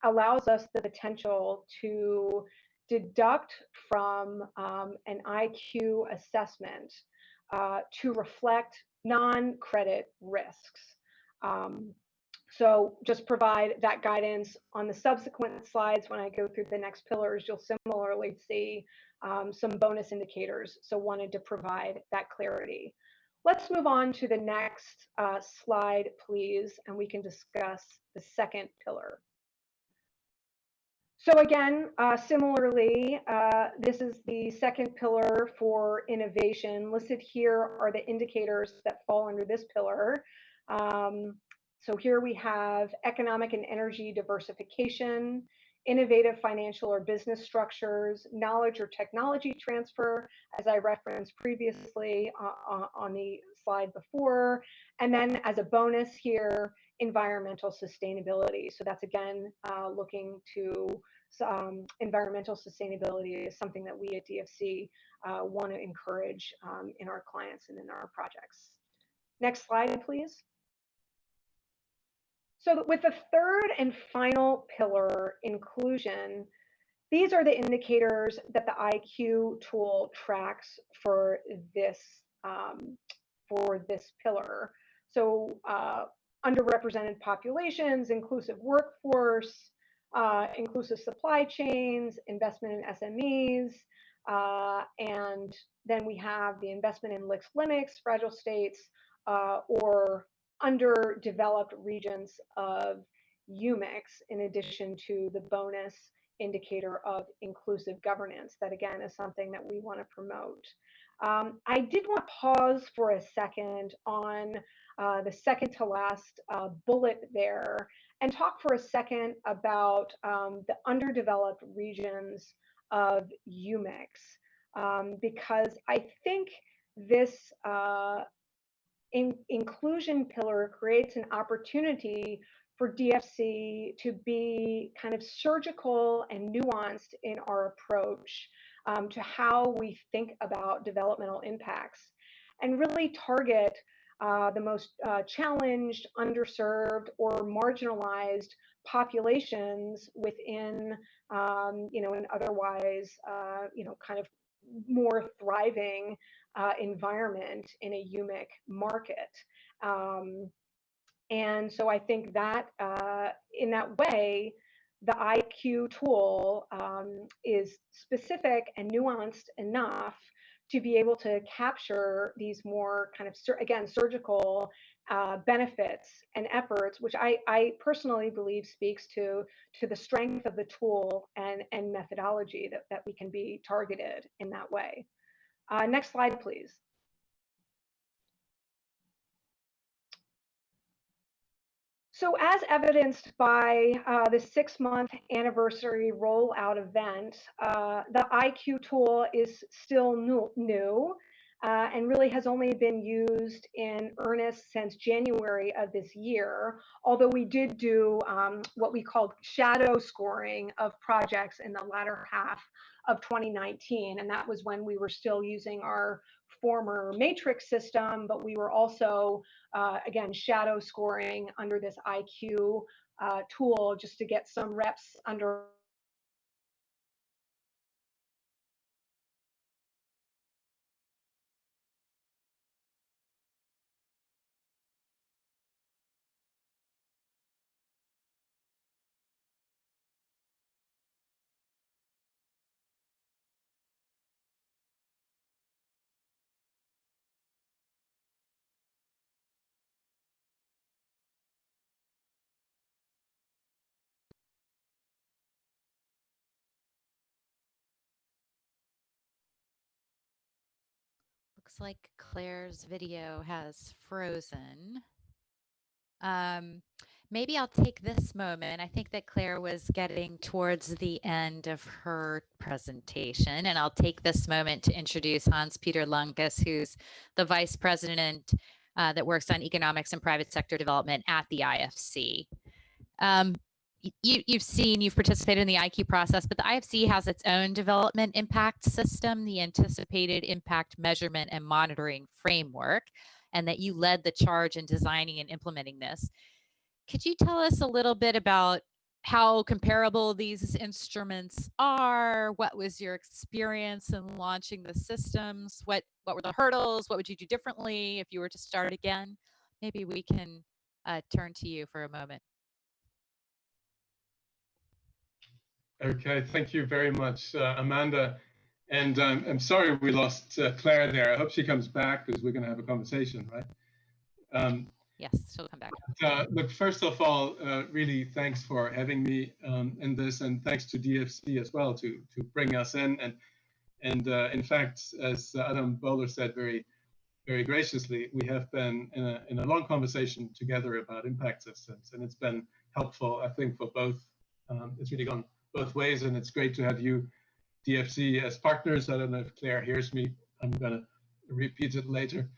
allows us the potential to deduct from an IQ assessment to reflect non-credit risks. So just provide that guidance on the subsequent slides. When I go through the next pillars, you'll similarly see some bonus indicators. So wanted to provide that clarity. Let's move on to the next slide, please, and we can discuss the second pillar. So again, similarly, this is the second pillar for innovation. Listed here are the indicators that fall under this pillar. So here we have economic and energy diversification, innovative financial or business structures, knowledge or technology transfer, as I referenced previously on the slide before, and then as a bonus here, environmental sustainability. So that's again looking to environmental sustainability is something that we at DFC want to encourage in our clients and in our projects. Next slide, please. So with the third and final pillar, inclusion, these are the indicators that the IQ tool tracks for this pillar. So underrepresented populations, inclusive workforce, inclusive supply chains, investment in SMEs, and then we have the investment in LIMICs, fragile states, or underdeveloped regions of UMICs, in addition to the bonus indicator of inclusive governance. That again is something that we want to promote. I did want to pause for a second on the second to last bullet there and talk for a second about the underdeveloped regions of UMICs, because I think this inclusion pillar creates an opportunity for DFC to be kind of surgical and nuanced in our approach to how we think about developmental impacts, and really target the most challenged, underserved, or marginalized populations within, an otherwise, kind of more thriving environment in a UMIC market. And so I think that in that way, the IQ tool is specific and nuanced enough to be able to capture these more kind of, again, surgical benefits and efforts, which I personally believe speaks to the strength of the tool and methodology that we can be targeted in that way. Next slide, please. So as evidenced by the 6-month anniversary rollout event, the IQ tool is still new. and really has only been used in earnest since January of this year, although we did do what we called shadow scoring of projects in the latter half of 2019. And that was when we were still using our former matrix system, but we were also, again, shadow scoring under this IQ tool just to get some reps under Looks like Claire's video has frozen. Maybe I'll take this moment. I think that Claire was getting towards the end of her presentation, and I'll take this moment to introduce Hans-Peter Lunkus, who's the Vice President that works on economics and private sector development at the IFC. You've participated in the IQ process, but the IFC has its own development impact system, the Anticipated Impact Measurement and Monitoring Framework, and that you led the charge in designing and implementing this. Could you tell us a little bit about how comparable these instruments are? What was your experience in launching the systems? What were the hurdles? What would you do differently if you were to start again? Maybe we can turn to you for a moment. Okay, thank you very much, Amanda. And I'm sorry we lost Claire there. I hope she comes back because we're going to have a conversation, right? Yes, she'll come back. Look, first of all, really thanks for having me in this, and thanks to DFC as well to bring us in. And in fact, as Adam Boehler said very graciously, we have been in a long conversation together about impact systems, and it's been helpful, I think, for both. It's really gone both ways, and it's great to have you, DFC, as partners. I don't know if Claire hears me. I'm going to repeat it later.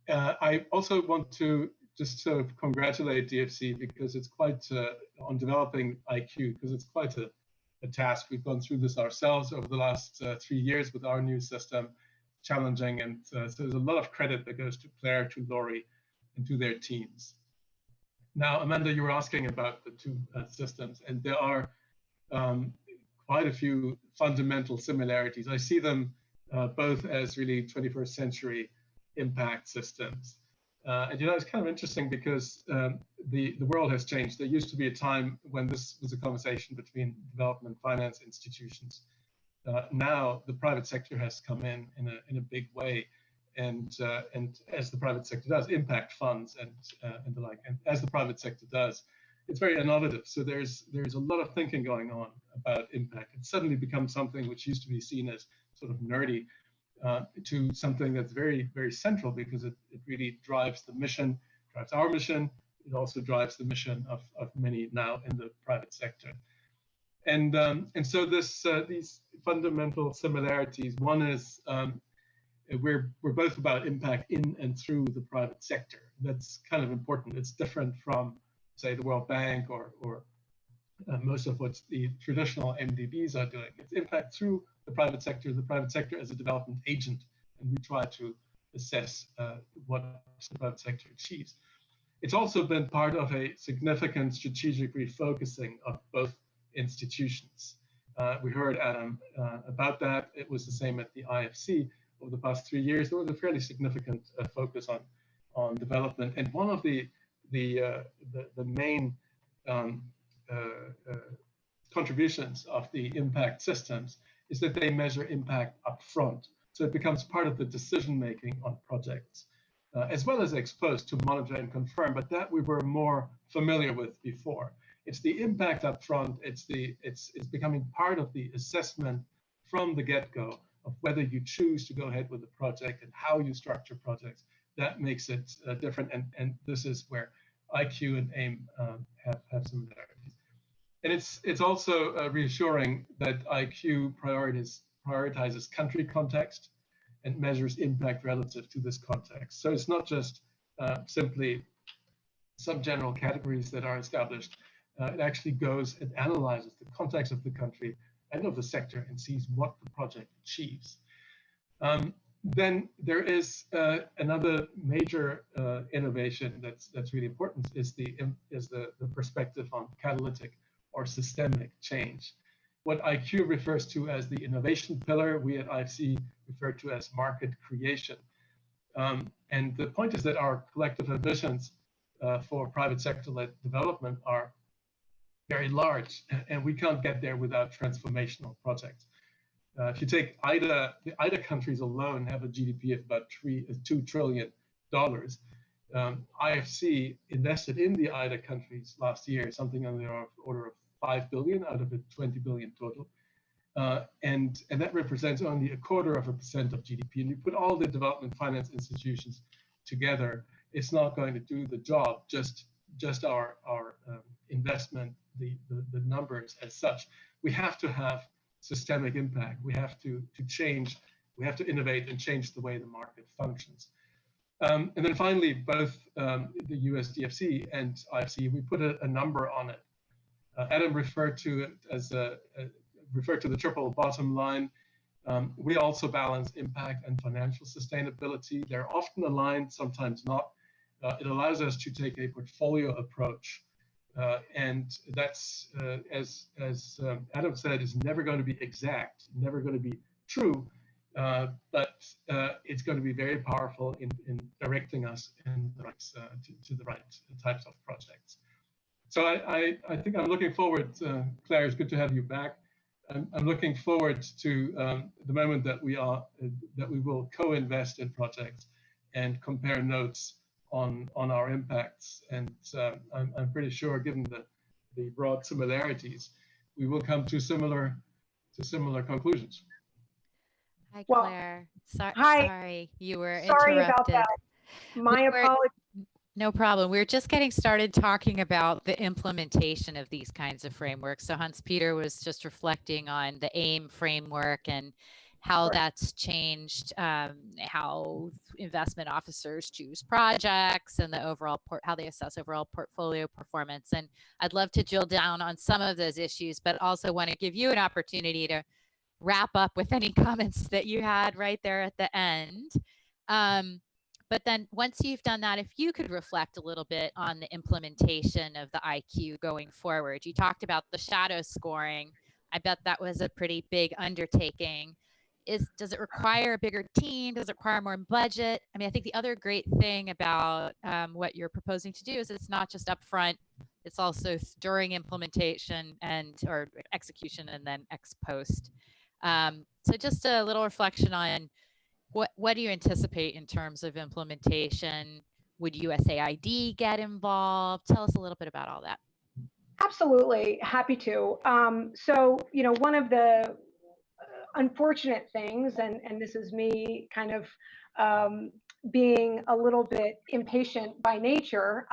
I also want to just sort of congratulate DFC because it's quite, on developing IQ, because it's quite a task. We've gone through this ourselves over the last 3 years with our new system, challenging. And so there's a lot of credit that goes to Claire, to Laurie, and to their teams. Now, Amanda, you were asking about the two systems, and there are quite a few fundamental similarities. I see them both as really 21st century impact systems. And you know, it's kind of interesting because the world has changed. There used to be a time when this was a conversation between development finance institutions. Now the private sector has come in a big way, and as the private sector does, impact funds and the like, and as the private sector does, it's very innovative. So there's a lot of thinking going on about impact. It's suddenly become something which used to be seen as sort of nerdy, to something that's very, very central because it really drives the mission, drives our mission. It also drives the mission of many now in the private sector. And so these fundamental similarities, one is we're both about impact in and through the private sector. That's kind of important. It's different from, say, the World Bank or most of what the traditional MDBs are doing. It's impact through the private sector as a development agent, and we try to assess what the private sector achieves. It's also been part of a significant strategic refocusing of both institutions. We heard Adam about that. It was the same at the IFC over the past 3 years. There was a fairly significant focus on development, and one of the main contributions of the impact systems is that they measure impact upfront. So it becomes part of the decision-making on projects, as well as ex post to monitor and confirm, but that we were more familiar with before. It's the impact upfront, it's becoming part of the assessment from the get-go of whether you choose to go ahead with the project and how you structure projects. That makes it different, and this is where IQ and AIM have similarities. And it's also reassuring that IQ prioritizes country context and measures impact relative to this context. So it's not just simply some general categories that are established. It actually goes and analyzes the context of the country and of the sector and sees what the project achieves. Then there is another major innovation that's really important is the perspective on catalytic or systemic change. What IQ refers to as the innovation pillar, we at IFC refer to as market creation. And the point is that our collective ambitions for private sector-led development are very large, and we can't get there without transformational projects. If you take IDA, the IDA countries alone have a GDP of about $2 trillion. IFC invested in the IDA countries last year, something on the order of 5 billion out of a 20 billion total. And that represents only 0.25% of GDP. And you put all the development finance institutions together, it's not going to do the job, just our investment, the numbers as such. We have to have systemic impact. We have to change, we have to innovate and change the way the market functions. And then finally, both the USDFC and IFC, we put a number on it. Adam referred to it as referred to the triple bottom line. We also balance impact and financial sustainability. They're often aligned, sometimes not. It allows us to take a portfolio approach. And that's, as Adam said, is never going to be exact, never going to be true, but it's going to be very powerful in directing us in the right, to the right types of projects. So I think I'm looking forward, Claire, it's good to have you back. I'm looking forward to the moment that we will co-invest in projects and compare notes on our impacts. And I'm pretty sure, given the broad similarities, we will come to similar conclusions. Hi, Well, Claire. hi. Sorry, you were Sorry interrupted. about that. My apologies. No problem. We're just getting started talking about the implementation of these kinds of frameworks. So Hans-Peter was just reflecting on the AIM framework and how that's changed, how investment officers choose projects and the overall how they assess overall portfolio performance. And I'd love to drill down on some of those issues, but also want to give you an opportunity to wrap up with any comments that you had right there at the end. But then once you've done that, if you could reflect a little bit on the implementation of the IQ going forward. You talked about the shadow scoring. I bet that was a pretty big undertaking. Does it require a bigger team? Does it require more budget? I mean, I think the other great thing about what you're proposing to do is it's not just upfront, it's also during implementation or execution and then ex post. So just a little reflection on what do you anticipate in terms of implementation? Would USAID get involved? Tell us a little bit about all that. Absolutely, happy to. So, one of the unfortunate things, and this is me kind of being a little bit impatient by nature,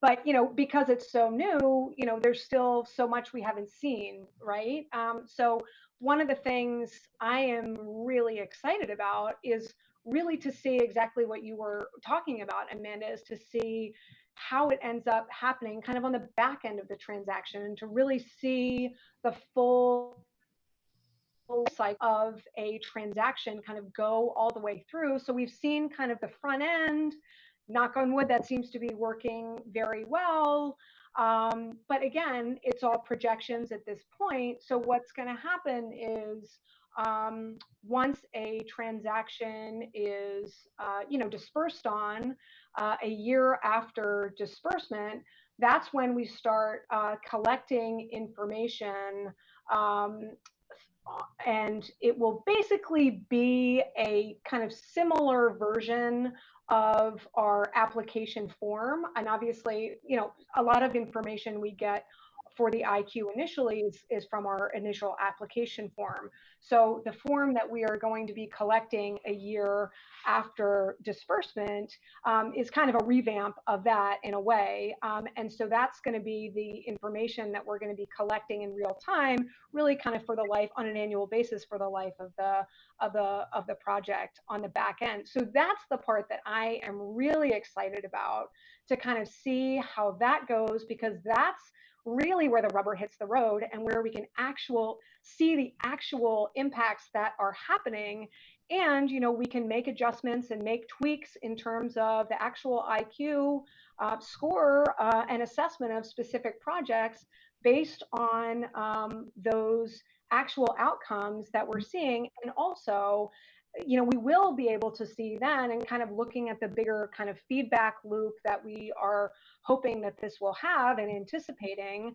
but because it's so new, there's still so much we haven't seen, right? So one of the things I am really excited about is really to see exactly what you were talking about, Amanda, is to see how it ends up happening kind of on the back end of the transaction, and to really see the full cycle of a transaction kind of go all the way through. So we've seen kind of the front end, knock on wood, that seems to be working very well. But again, it's all projections at this point. So what's going to happen is once a transaction is dispersed on a year after disbursement, that's when we start collecting information, and it will basically be a kind of similar version of our application form. And obviously, a lot of information we get for the IQ initially is from our initial application form. So the form that we are going to be collecting a year after disbursement is kind of a revamp of that in a way. And so that's going to be the information that we're going to be collecting in real time, really kind of for the life on an annual basis for the life of the project on the back end. So that's the part that I am really excited about, to kind of see how that goes, because that's really where the rubber hits the road and where we can see the actual impacts that are happening. And we can make adjustments and make tweaks in terms of the actual IQ score and assessment of specific projects based on those actual outcomes that we're seeing. And also, we will be able to see then, and kind of looking at the bigger kind of feedback loop that we are hoping that this will have and anticipating,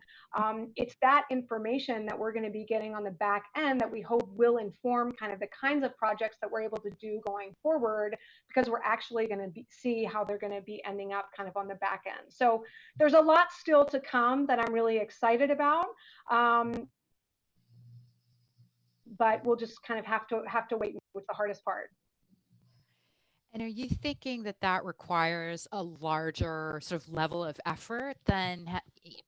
it's that information that we're going to be getting on the back end that we hope will inform kind of the kinds of projects that we're able to do going forward, because we're actually going to see how they're going to be ending up kind of on the back end. So there's a lot still to come that I'm really excited about. But we'll just kind of have to wait, with the hardest part. And are you thinking that that requires a larger sort of level of effort than,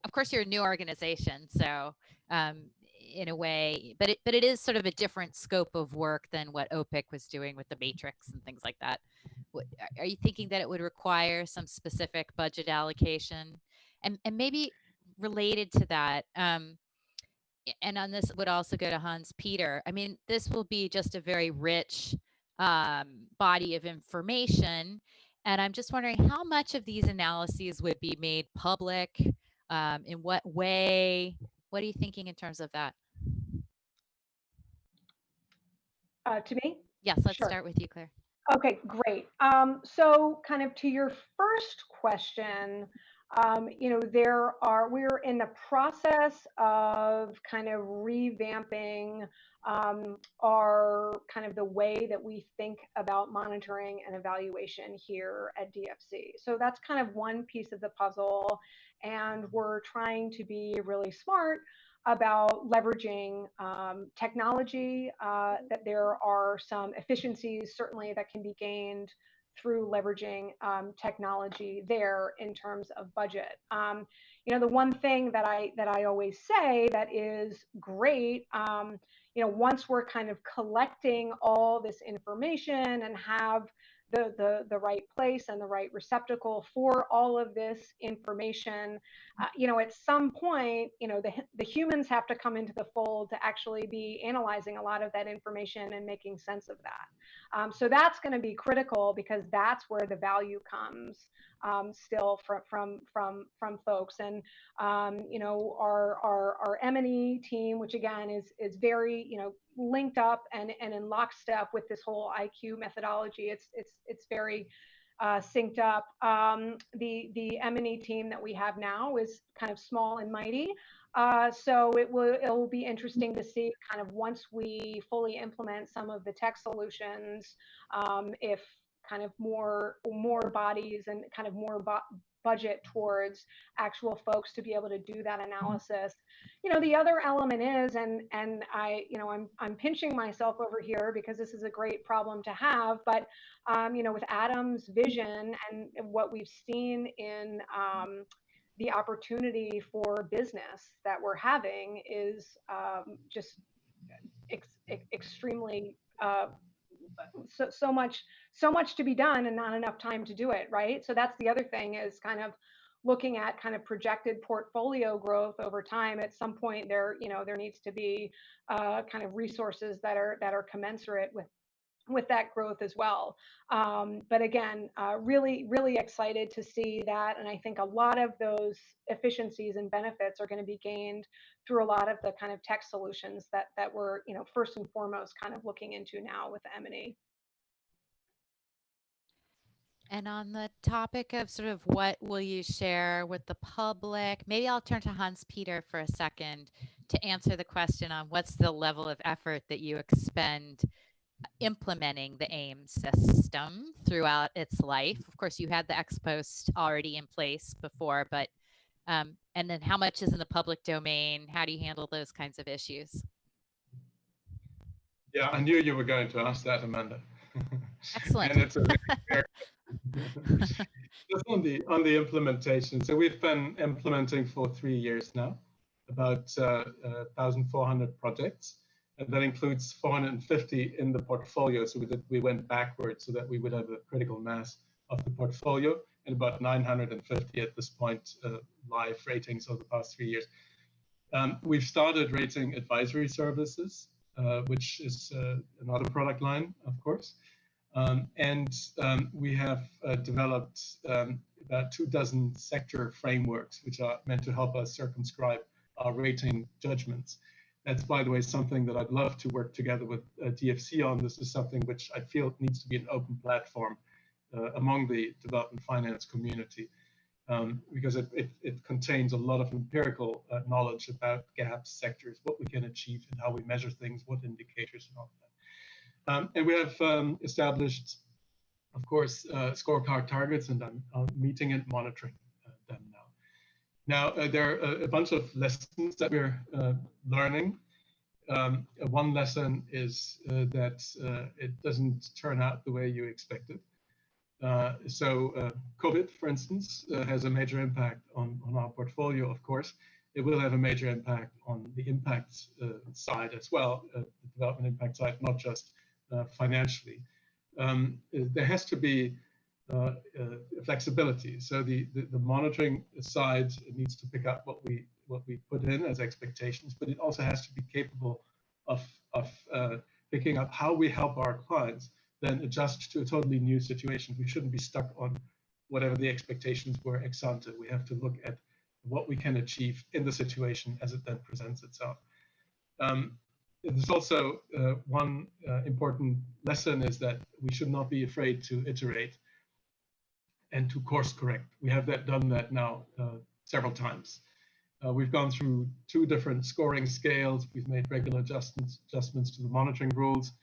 of course, you're a new organization, so in a way, but it is sort of a different scope of work than what OPIC was doing with the matrix and things like that. Are you thinking that it would require some specific budget allocation? And maybe related to that, and on this would also go to Hans Peter. I mean, this will be just a very rich body of information. And I'm just wondering how much of these analyses would be made public, in what way? What are you thinking in terms of that? To me? Yes, let's Sure. start with you, Claire. Okay, great. So kind of to your first question, we're in the process of kind of revamping our kind of the way that we think about monitoring and evaluation here at DFC. So that's kind of one piece of the puzzle, and we're trying to be really smart about leveraging technology, that there are some efficiencies certainly that can be gained through leveraging technology there in terms of budget. The one thing that I always say that is great, once we're kind of collecting all this information and have the right place and the right receptacle for all of this information, at some point, the humans have to come into the fold to actually be analyzing a lot of that information and making sense of that. So that's going to be critical, because that's where the value comes still from folks. And our M&E team, which again is very linked up and in lockstep with this whole IQ methodology. It's very synced up. The M&E team that we have now is kind of small and mighty. So it will be interesting to see kind of once we fully implement some of the tech solutions, if kind of more bodies and kind of more budget towards actual folks to be able to do that analysis. The other element is, and I'm pinching myself over here because this is a great problem to have, but with Adam's vision and what we've seen in the opportunity for business that we're having is just extremely so much to be done and not enough time to do it, right? So that's the other thing, is kind of looking at kind of projected portfolio growth over time. At some point there needs to be kind of resources that are commensurate with that growth as well. But again, really excited to see that. And I think a lot of those efficiencies and benefits are going to be gained through a lot of the kind of tech solutions that we're, first and foremost kind of looking into now with the M&E. And on the topic of sort of what will you share with the public, maybe I'll turn to Hans Peter for a second to answer the question on what's the level of effort that you expend implementing the AIM system throughout its life. Of course, you had the ex post already in place before, but And then how much is in the public domain? How do you handle those kinds of issues? Yeah, I knew you were going to ask that, Amanda. Excellent. And it's a really fair just on the implementation. So we've been implementing for 3 years now, about 1,400 projects, and that includes 450 in the portfolio. So we went backwards so that we would have a critical mass of the portfolio, and about 950 at this point live ratings over the past 3 years. We've started rating advisory services, which is another product line, of course. We have developed about 24 sector frameworks, which are meant to help us circumscribe our rating judgments. That's, by the way, something that I'd love to work together with DFC on. This is something which I feel needs to be an open platform among the development finance community, because it contains a lot of empirical knowledge about gaps, sectors, what we can achieve, and how we measure things, what indicators, and all of that. And we have established, of course, scorecard targets, and I'm meeting and monitoring them now. Now, there are a bunch of lessons that we're learning. One lesson is that it doesn't turn out the way you expected. COVID, for instance, has a major impact on our portfolio, of course. It will have a major impact on the impact side as well, the development impact side, not just financially. There has to be flexibility. So the monitoring side needs to pick up what we put in as expectations, but it also has to be capable of picking up how we help our clients then adjust to a totally new situation. We shouldn't be stuck on whatever the expectations were ex ante. We have to look at what we can achieve in the situation as it then presents itself. There's also one important lesson is that we should not be afraid to iterate and to course correct. We have done that now several times. We've gone through 2 different scoring scales. We've made regular adjustments to the monitoring rules.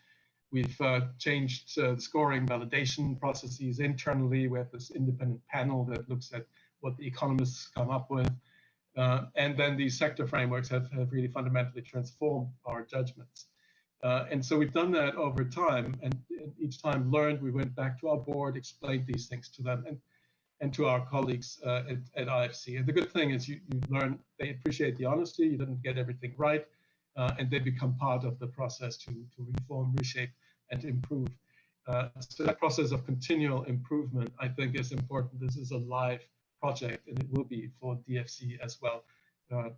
We've changed the scoring validation processes internally. We have this independent panel that looks at what the economists come up with. And then these sector frameworks have really fundamentally transformed our judgments. And so we've done that over time, and each time learned. We went back to our board, explained these things to them and to our colleagues at IFC. And the good thing is you learn, they appreciate the honesty, you didn't get everything right, and they become part of the process to reform, reshape, and improve. So that process of continual improvement, I think, is important. This is a live project, and it will be for DFC as well.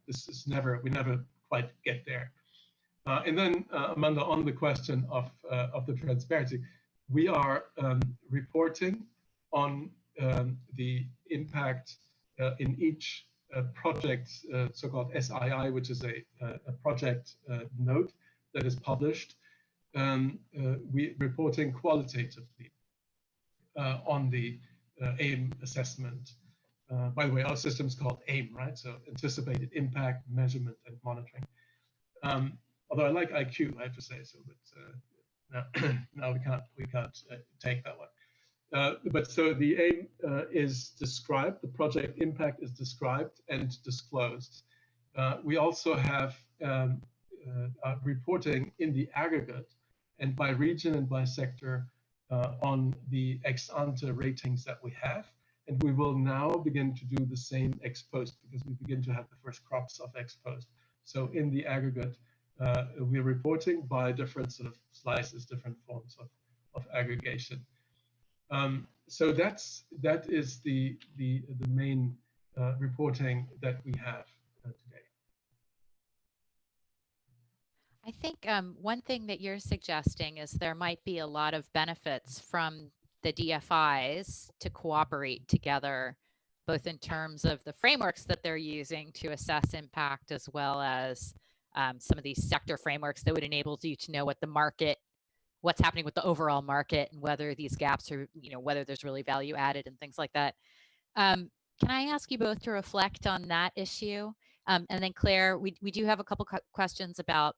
This is we never quite get there. And then, Amanda, on the question of the transparency, we are reporting on the impact in each project, so-called SII, which is a project note that is published. We're reporting qualitatively on the AIM assessment. By the way, our system is called AIM, right? So anticipated impact, measurement, and monitoring. Although I like IQ, I have to say so, but now we can't take that one. But so the AIM is described, the project impact is described and disclosed. We also have reporting in the aggregate and by region and by sector on the ex ante ratings that we have. And we will now begin to do the same ex post, because we begin to have the first crops of ex post. So in the aggregate, we're reporting by different sort of slices, different forms of aggregation. So that is the main reporting that we have today. I think one thing that you're suggesting is there might be a lot of benefits from the DFIs to cooperate together, both in terms of the frameworks that they're using to assess impact, as well as some of these sector frameworks that would enable you to know what the market, what's happening with the overall market, and whether these gaps are, whether there's really value added and things like that. Can I ask you both to reflect on that issue? And then Claire, we do have a couple questions about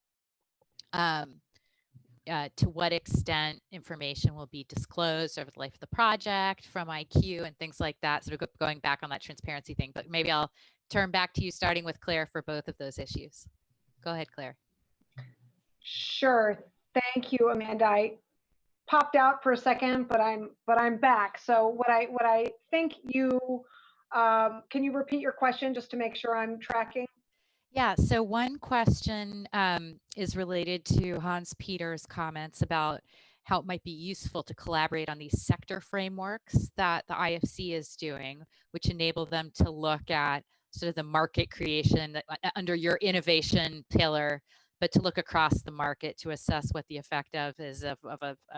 to what extent information will be disclosed over the life of the project from IQ and things like that, sort of going back on that transparency thing. But maybe I'll turn back to you, starting with Claire for both of those issues. Go ahead, Claire. Sure. Thank you, Amanda. I popped out for a second, but I'm back. So what I think you can you repeat your question just to make sure I'm tracking? Yeah, so one question is related to Hans Peter's comments about how it might be useful to collaborate on these sector frameworks that the IFC is doing, which enable them to look at sort of the market creation that, under your innovation pillar, but to look across the market to assess what the effect is of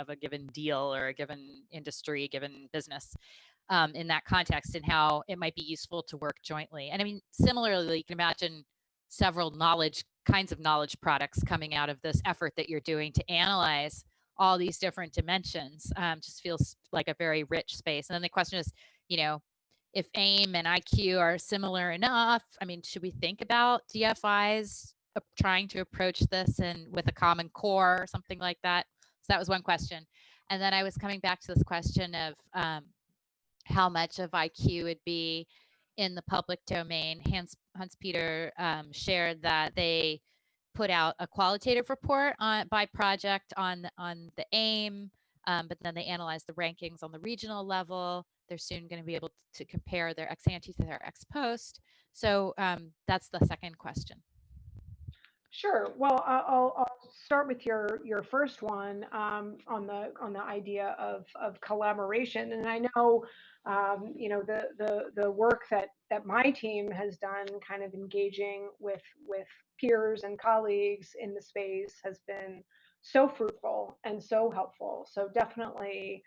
a given deal or a given industry, given business. In that context, and how it might be useful to work jointly. And I mean, similarly, you can imagine several kinds of knowledge products coming out of this effort that you're doing to analyze all these different dimensions. Just feels like a very rich space. And then the question is, if AIM and IQ are similar enough, I mean, should we think about DFIs trying to approach this and with a common core or something like that? So that was one question. And then I was coming back to this question of how much of IQ would be in the public domain. Hans Peter shared that they put out a qualitative report by project on the AIM, but then they analyzed the rankings on the regional level. They're soon going to be able to compare their ex ante to their ex post. So that's the second question. Sure. Well, I'll start with your first one on the idea of collaboration, and I know the work that my team has done, kind of engaging with peers and colleagues in the space, has been so fruitful and so helpful. So definitely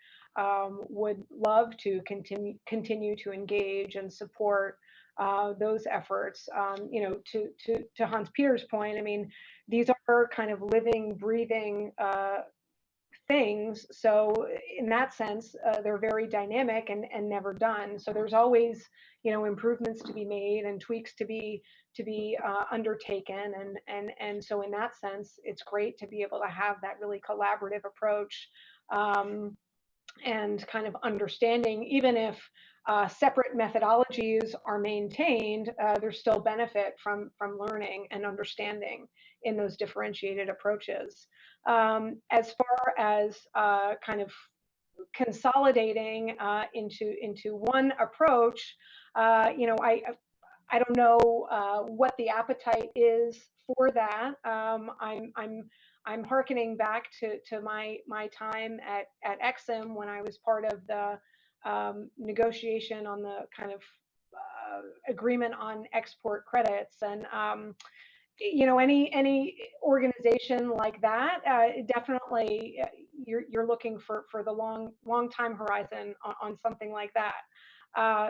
would love to continue to engage and support those efforts. To Hans Peter's point, I mean, these are kind of living, breathing things. So in that sense, they're very dynamic and never done. So there's always, improvements to be made and tweaks to be undertaken. And so in that sense, it's great to be able to have that really collaborative approach. And kind of understanding, even if separate methodologies are maintained, there's still benefit from learning and understanding in those differentiated approaches. As far as kind of consolidating into one approach, I don't know what the appetite is for that. I'm hearkening back to my time at Exim, when I was part of the negotiation on the kind of agreement on export credits, and any organization like that, definitely you're looking for the long time horizon on something like that.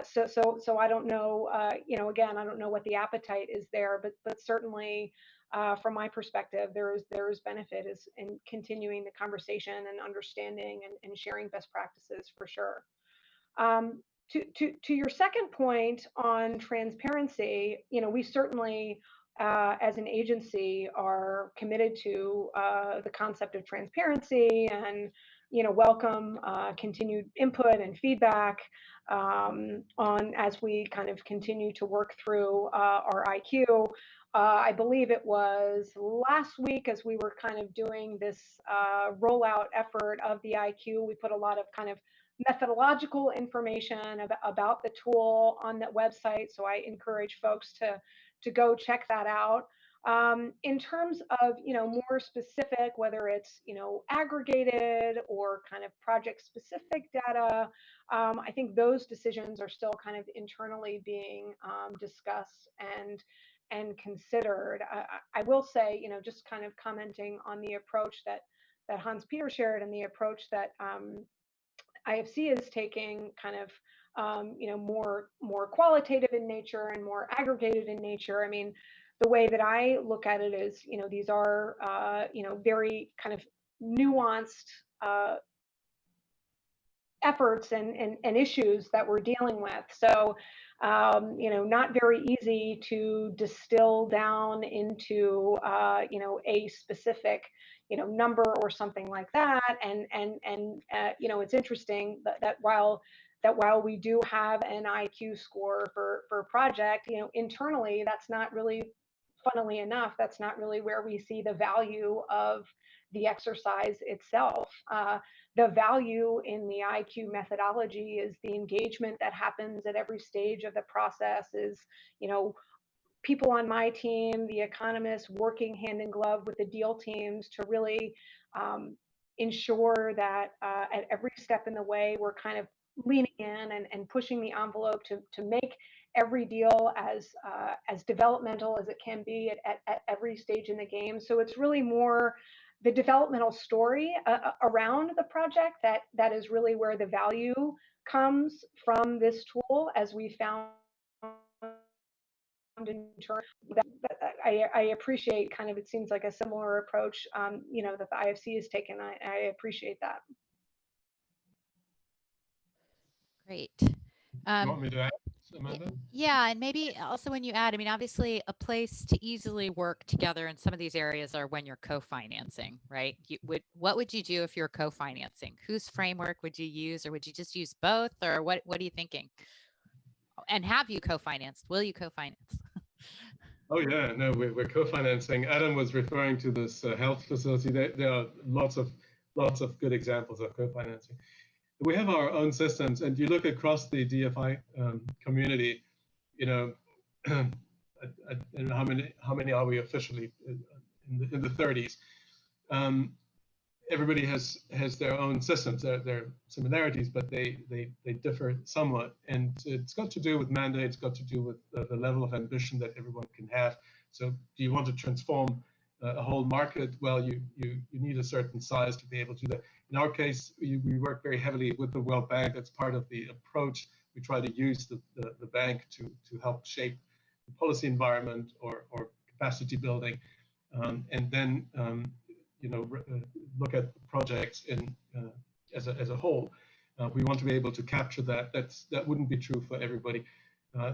So I don't know. Again, I don't know what the appetite is there, but certainly. From my perspective, there is benefit in continuing the conversation and understanding and sharing best practices for sure. To your second point on transparency, we certainly, as an agency, are committed to the concept of transparency and welcome continued input and feedback on as we kind of continue to work through our IQ. I believe it was last week, as we were kind of doing this rollout effort of the IQ, we put a lot of kind of methodological information about the tool on that website. So I encourage folks to go check that out. In terms of more specific, whether it's aggregated or kind of project specific data, I think those decisions are still kind of internally being discussed and considered. I will say, just kind of commenting on the approach that Hans Peter shared and the approach that IFC is taking, kind of more qualitative in nature and more aggregated in nature. I mean, the way that I look at it is, these are very kind of nuanced efforts and issues that we're dealing with. So, not very easy to distill down into, a specific, number or something like that. And it's interesting that while that while we do have an IQ score for a project, internally, that's not really, funnily enough, that's not really where we see the value of the exercise itself. The value in the IQ methodology is the engagement that happens at every stage of the process, is, people on my team, the economists working hand in glove with the deal teams to really ensure that at every step in the way, we're kind of leaning in and pushing the envelope to make every deal as developmental as it can be at every stage in the game. So it's really more the developmental story around the project that is really where the value comes from this tool, as we found in turn. I appreciate kind of, it seems like a similar approach, that the IFC has taken. I appreciate that. Great. You want me to add, Amanda? Yeah, and maybe also when you add, I mean, obviously a place to easily work together in some of these areas are when you're co-financing, right? What would you do if you're co-financing? Whose framework would you use, or would you just use both, or what are you thinking? And have you co-financed? Will you co-finance? Oh yeah, no, we're co-financing. Adam was referring to this health facility. There are lots of good examples of co-financing. We have our own systems, and you look across the DFI community. I don't know how many are we officially in the 30s. Everybody has their own systems. There are similarities, but they differ somewhat, and it's got to do with mandates, got to do with the level of ambition that everyone can have. So do you want to transform a whole market? Well, you need a certain size to be able to do that. In our case, we work very heavily with the World Bank. That's part of the approach. We try to use the bank to help shape the policy environment or capacity building, and then look at projects as a whole. We want to be able to capture that. That wouldn't be true for everybody.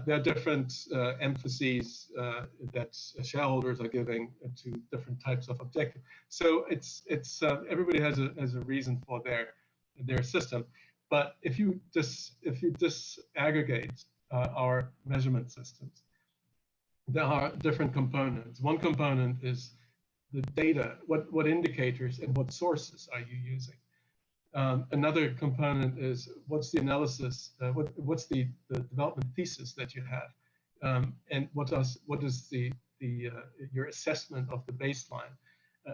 There are different emphases that shareholders are giving to different types of objectives. So it's everybody has a reason for their system. But if you disaggregate our measurement systems, there are different components. One component is the data. What indicators and what sources are you using? Another component is what's the analysis, what's the development thesis that you have, and what is your assessment of the baseline,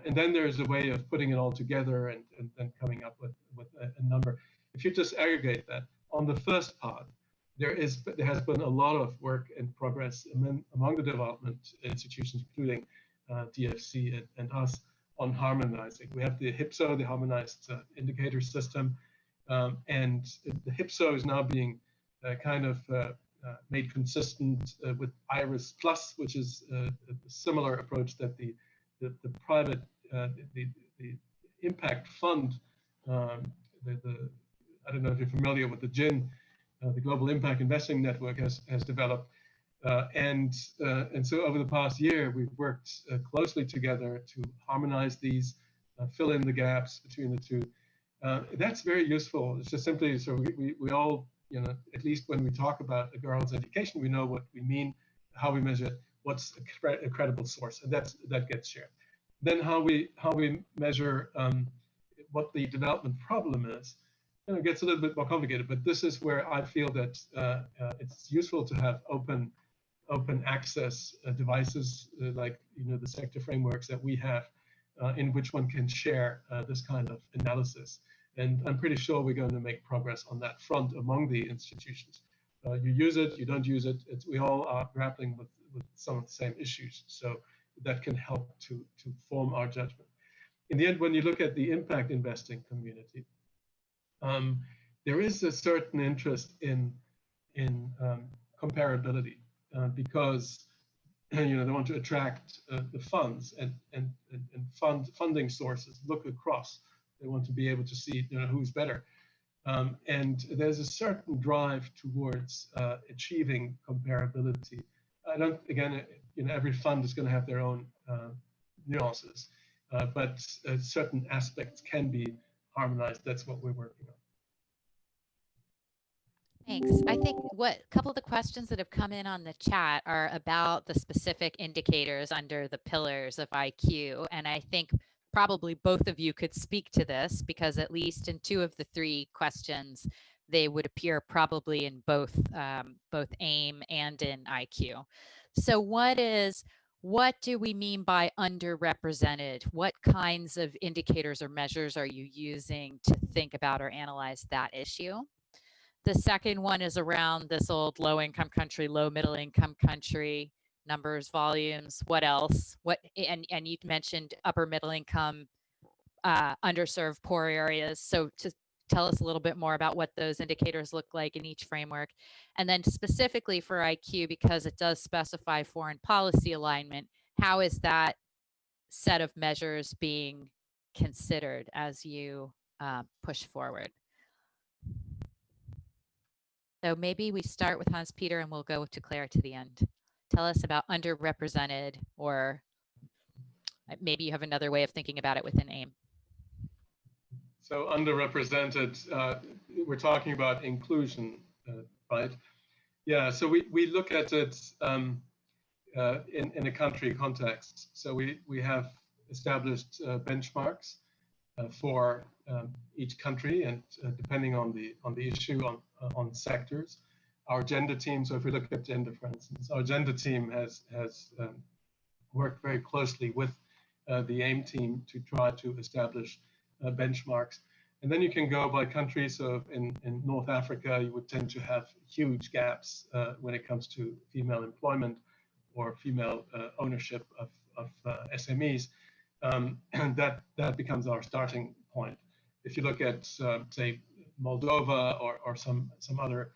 and then there's a way of putting it all together and then coming up with a number. If you just aggregate that, on the first part, there has been a lot of work and progress among the development institutions, including DFC and us, on harmonizing. We have the HIPSO, the Harmonized Indicator System, and the HIPSO is now being kind of made consistent with IRIS Plus, which is a similar approach that the private, the Impact Fund, I don't know if you're familiar with the GIN, the Global Impact Investing Network has developed. And so over the past year, we've worked closely together to harmonize these, fill in the gaps between the two. That's very useful. It's just simply so we all, at least when we talk about a girl's education, we know what we mean, how we measure it, what's a credible source, and that gets shared. Then how we measure what the development problem is. It gets a little bit more complicated, but this is where I feel that it's useful to have open access devices like the sector frameworks that we have, in which one can share this kind of analysis. And I'm pretty sure we're going to make progress on that front among the institutions. You use it, you don't use it. We all are grappling with some of the same issues, so that can help to form our judgment. In the end, when you look at the impact investing community, there is a certain interest in comparability. Because they want to attract the funds and funding sources, look across. They want to be able to see who's better, and there's a certain drive towards achieving comparability. Every fund is going to have their own nuances, but certain aspects can be harmonized. That's what we're working on. Thanks. I think a couple of the questions that have come in on the chat are about the specific indicators under the pillars of IQ. And I think probably both of you could speak to this, because at least in 2 of the 3 questions, they would appear probably in both AIM and in IQ. So what do we mean by underrepresented? What kinds of indicators or measures are you using to think about or analyze that issue? The second one is around this old low income country, low middle income country, numbers, volumes, what else? And you mentioned upper middle income, underserved poor areas. So to tell us a little bit more about what those indicators look like in each framework. And then specifically for IQ, because it does specify foreign policy alignment, how is that set of measures being considered as you push forward? So maybe we start with Hans Peter and we'll go to Claire to the end. Tell us about underrepresented, or maybe you have another way of thinking about it within AIM. So underrepresented, we're talking about inclusion, right? Yeah, so we look at it in a country context. So we have established benchmarks for each country, and depending on the issue, on sectors. Our gender team, so if we look at gender, for instance, our gender team has worked very closely with the AIM team to try to establish benchmarks. And then you can go by country. So in North Africa, you would tend to have huge gaps when it comes to female employment or female ownership of SMEs. And that becomes our starting point. If you look at, say, Moldova or some other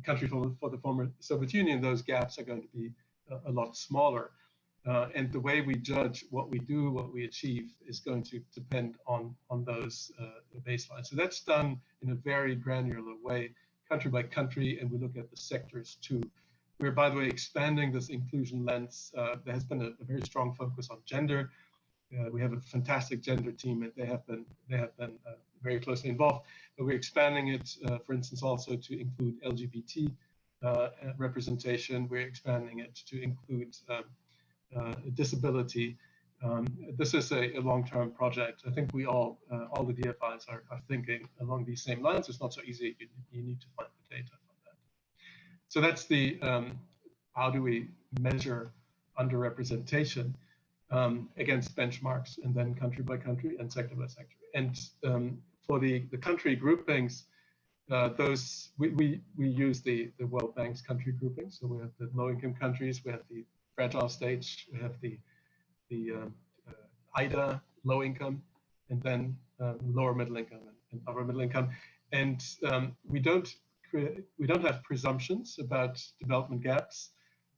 country for the former Soviet Union, those gaps are going to be a lot smaller. And the way we judge what we do, what we achieve, is going to depend on those baselines. So that's done in a very granular way, country by country, and we look at the sectors too. We're, by the way, expanding this inclusion lens. There has been a very strong focus on gender. We have a fantastic gender team, and they have been very closely involved. But we're expanding it, for instance, also to include LGBT representation. We're expanding it to include disability. This is a long-term project. I think we all the DFIs are thinking along these same lines. It's not so easy. You need to find the data from that. So that's the how do we measure underrepresentation against benchmarks, and then country by country and sector by sector. And for the country groupings, those we use the World Bank's country groupings. So we have the low-income countries, we have the fragile states, we have the IDA, low income, and then lower middle income and upper middle income. And we don't have presumptions about development gaps.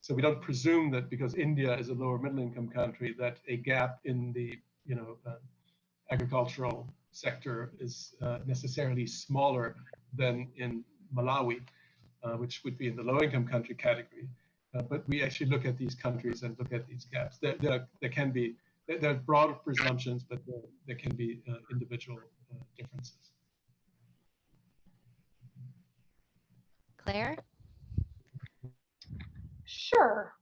So we don't presume that because India is a lower middle income country that a gap in the agricultural sector is necessarily smaller than in Malawi, which would be in the low income country category. But we actually look at these countries and look at these gaps. There are broad presumptions, but there can be individual differences. Claire? Sure.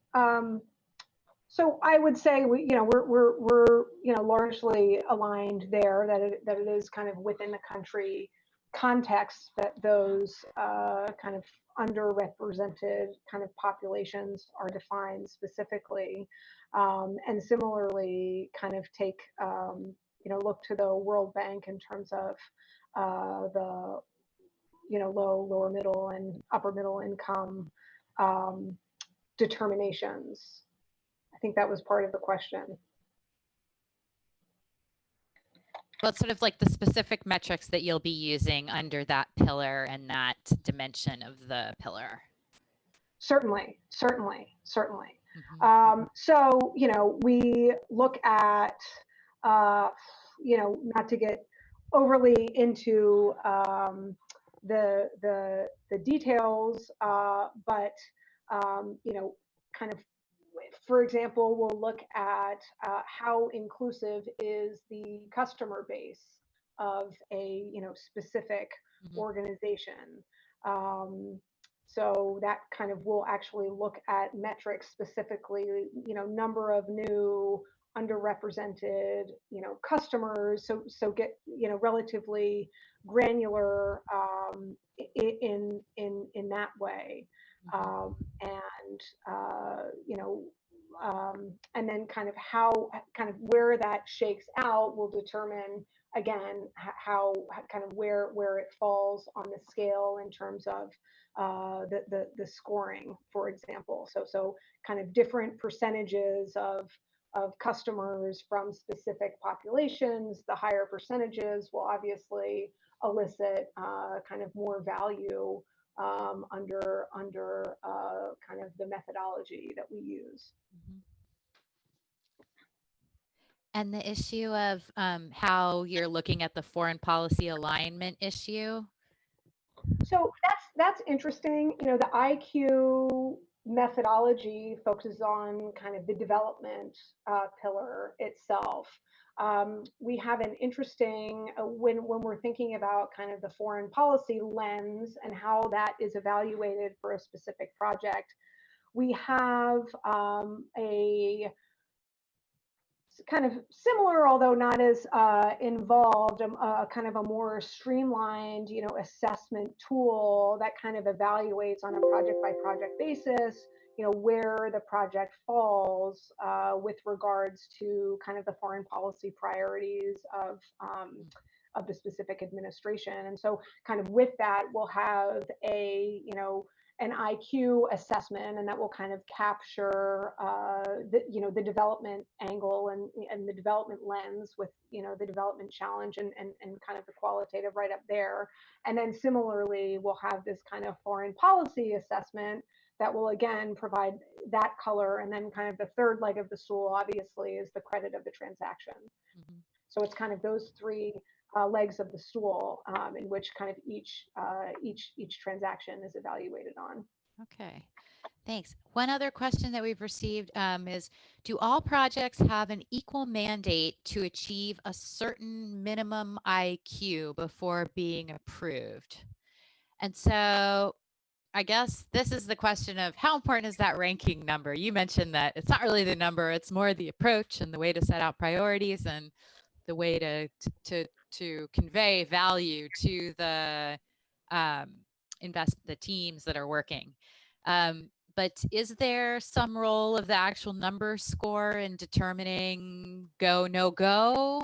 So I would say we're largely aligned there, that it is kind of within the country context that those kind of underrepresented kind of populations are defined specifically, and similarly kind of take look to the World Bank in terms of the lower middle and upper middle income determinations. I think that was part of the question. Well, it's sort of like the specific metrics that you'll be using under that pillar and that dimension of the pillar. Certainly. Mm-hmm. So, we look at, not to get overly into the details, but, kind of, for example, we'll look at how inclusive is the customer base of a specific Mm-hmm. organization. So that kind of will actually look at metrics specifically, number of new underrepresented, customers. So get, relatively granular in that way. And and then kind of where that shakes out will determine again how kind of where it falls on the scale in terms of the scoring, for example. So kind of different percentages of customers from specific populations. The higher percentages will obviously elicit kind of more value under kind of the methodology that we use. And the issue of how you're looking at the foreign policy alignment issue. So that's interesting. The IQ methodology focuses on kind of the development pillar itself. We have an interesting, when we're thinking about kind of the foreign policy lens and how that is evaluated for a specific project, we have a kind of similar, although not as involved, kind of a more streamlined, assessment tool that kind of evaluates on a project by project basis, where the project falls with regards to kind of the foreign policy priorities of the specific administration. And so kind of with that, we'll have an IQ assessment, and that will kind of capture the development angle and the development lens with the development challenge and kind of the qualitative right up there. And then similarly, we'll have this kind of foreign policy assessment that will again provide that color. And then kind of the third leg of the stool, obviously, is the credit of the transaction. So it's kind of those three legs of the stool in which kind of each transaction is evaluated on. Okay, thanks. One other question that we've received is, do all projects have an equal mandate to achieve a certain minimum IQ before being approved? And so I guess this is the question of how important is that ranking number? You mentioned that it's not really the number, it's more the approach and the way to set out priorities and the way to convey value to the the teams that are working. But is there some role of the actual number score in determining go, no go?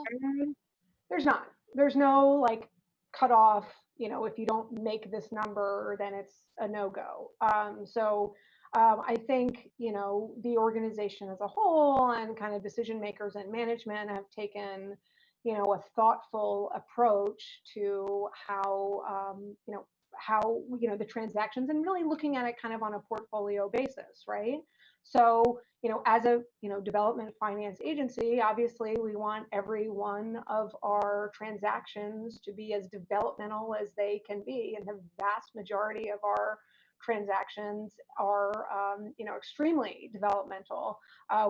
There's not. There's no like cutoff. If you don't make this number, then it's a no-go. I think, the organization as a whole and kind of decision makers and management have taken, a thoughtful approach to how the transactions and really looking at it kind of on a portfolio basis, right? So, as a, development finance agency, obviously we want every one of our transactions to be as developmental as they can be. And the vast majority of our transactions are, extremely developmental,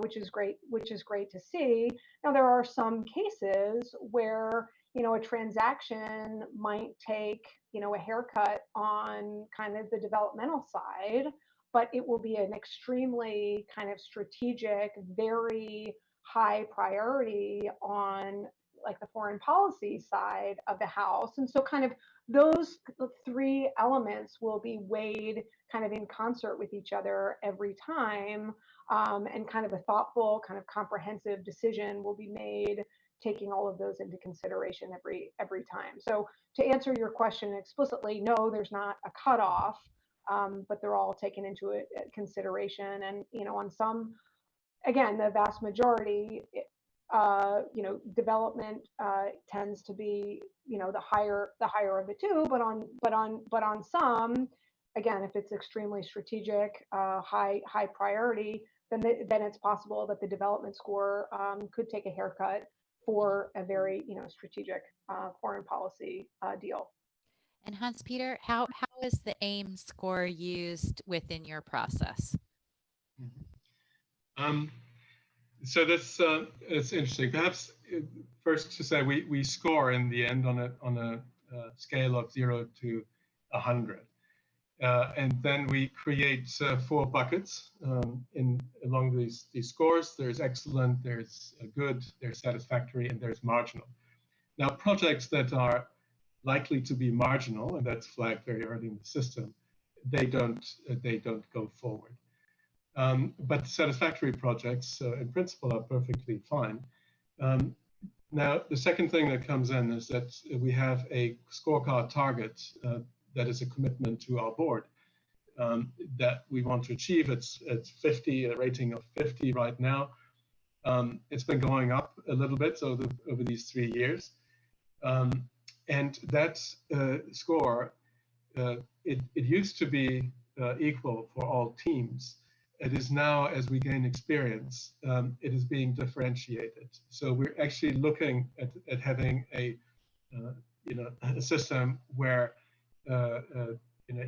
which is great to see. Now, there are some cases where, a transaction might take, a haircut on kind of the developmental side, but it will be an extremely kind of strategic, very high priority on like the foreign policy side of the house. And so kind of those three elements will be weighed kind of in concert with each other every time. And kind of a thoughtful, kind of comprehensive decision will be made, taking all of those into consideration every time. So to answer your question explicitly, no, there's not a cutoff, but they're all taken into consideration. And, on some, again, the vast majority, development tends to be, the higher of the two, but on some, again, if it's extremely strategic, high priority, then it's possible that the development score could take a haircut for a very, strategic foreign policy deal. And Hans Peter, how is the AIM score used within your process? So that's it's interesting. Perhaps first to say we score in the end on a scale of 0 to 100, And then we create 4 buckets along these scores. There's excellent, there's good, there's satisfactory, and there's marginal. Now, projects that are likely to be marginal, and that's flagged very early in the system, they don't go forward. But satisfactory projects, in principle, are perfectly fine. Now, the second thing that comes in is that we have a scorecard target that is a commitment to our board that we want to achieve. It's 50, a rating of 50 right now. It's been going up a little bit over these 3 years. And that score, it used to be equal for all teams. It is now, as we gain experience, it is being differentiated. So we're actually looking at having a system where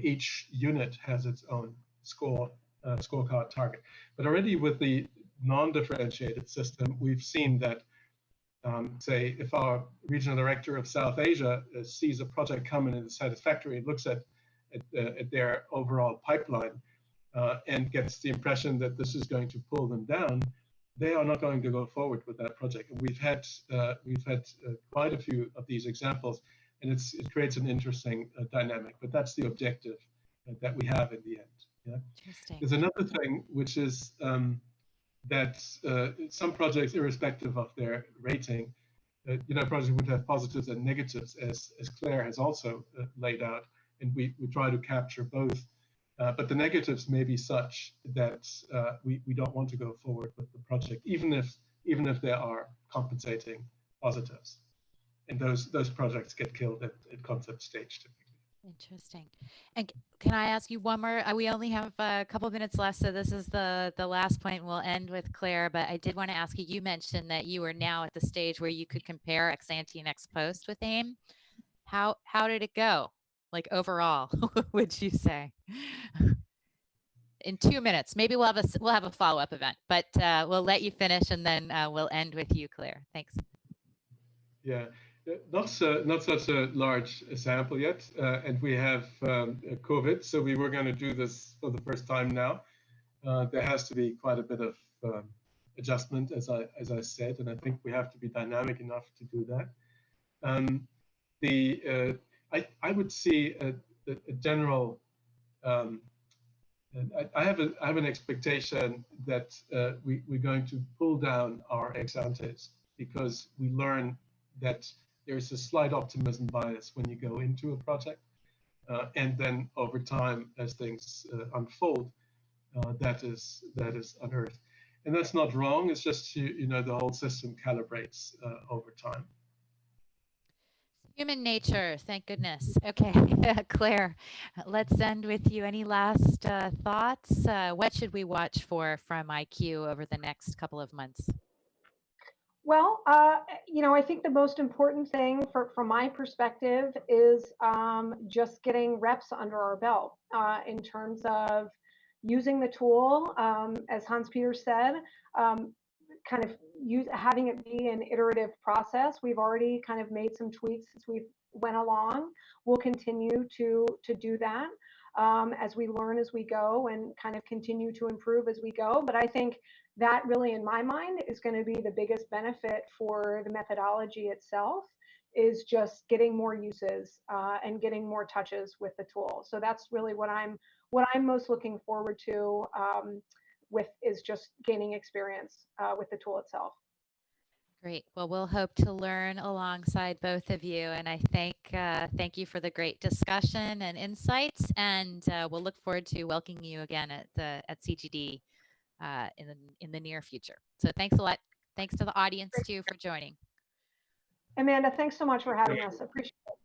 each unit has its own scorecard target. But already with the non-differentiated system, we've seen that, say, if our regional director of South Asia sees a project coming in as satisfactory and looks at their overall pipeline and gets the impression that this is going to pull them down, they are not going to go forward with that project. And we've had quite a few of these examples, and it creates an interesting dynamic. But that's the objective that we have in the end. Yeah? Interesting. There's another thing, which is that some projects, irrespective of their rating, projects would have positives and negatives, as Claire has also laid out, and we try to capture both. But the negatives may be such that we don't want to go forward with the project, even if there are compensating positives. And those projects get killed at concept stage typically. Interesting. And can I ask you one more? We only have a couple of minutes left, so this is the last point. We'll end with Claire, but I did want to ask you, you mentioned that you are now at the stage where you could compare ex ante and ex post with AIM. How did it go? Like overall, would you say? In 2 minutes, maybe we'll have a follow-up event, but we'll let you finish and then we'll end with you, Claire. Thanks. Yeah, not such a large sample yet, and we have COVID, so we were going to do this for the first time now. There has to be quite a bit of adjustment, as I said, and I think we have to be dynamic enough to do that. I would see a general. I have an expectation that we're going to pull down our ex antes because we learn that there's a slight optimism bias when you go into a project, and then over time, as things unfold, that is unearthed, and that's not wrong. It's just the whole system calibrates over time. Human nature, thank goodness. Okay, Claire, let's end with you. Any last thoughts? What should we watch for from IQ over the next couple of months? Well, I think the most important thing from my perspective is just getting reps under our belt in terms of using the tool, as Hans-Peter said, kind of having it be an iterative process. We've already kind of made some tweaks as we went along. We'll continue to do that as we learn as we go and kind of continue to improve as we go. But I think that really, in my mind, is going to be the biggest benefit for the methodology itself, is just getting more uses and getting more touches with the tool. So that's really what I'm most looking forward to is just gaining experience with the tool itself. Great. Well, we'll hope to learn alongside both of you, and I thank you for the great discussion and insights. And we'll look forward to welcoming you again at CGD in the near future. So thanks a lot. Thanks to the audience too for joining. Amanda, thanks so much for having us. Appreciate it.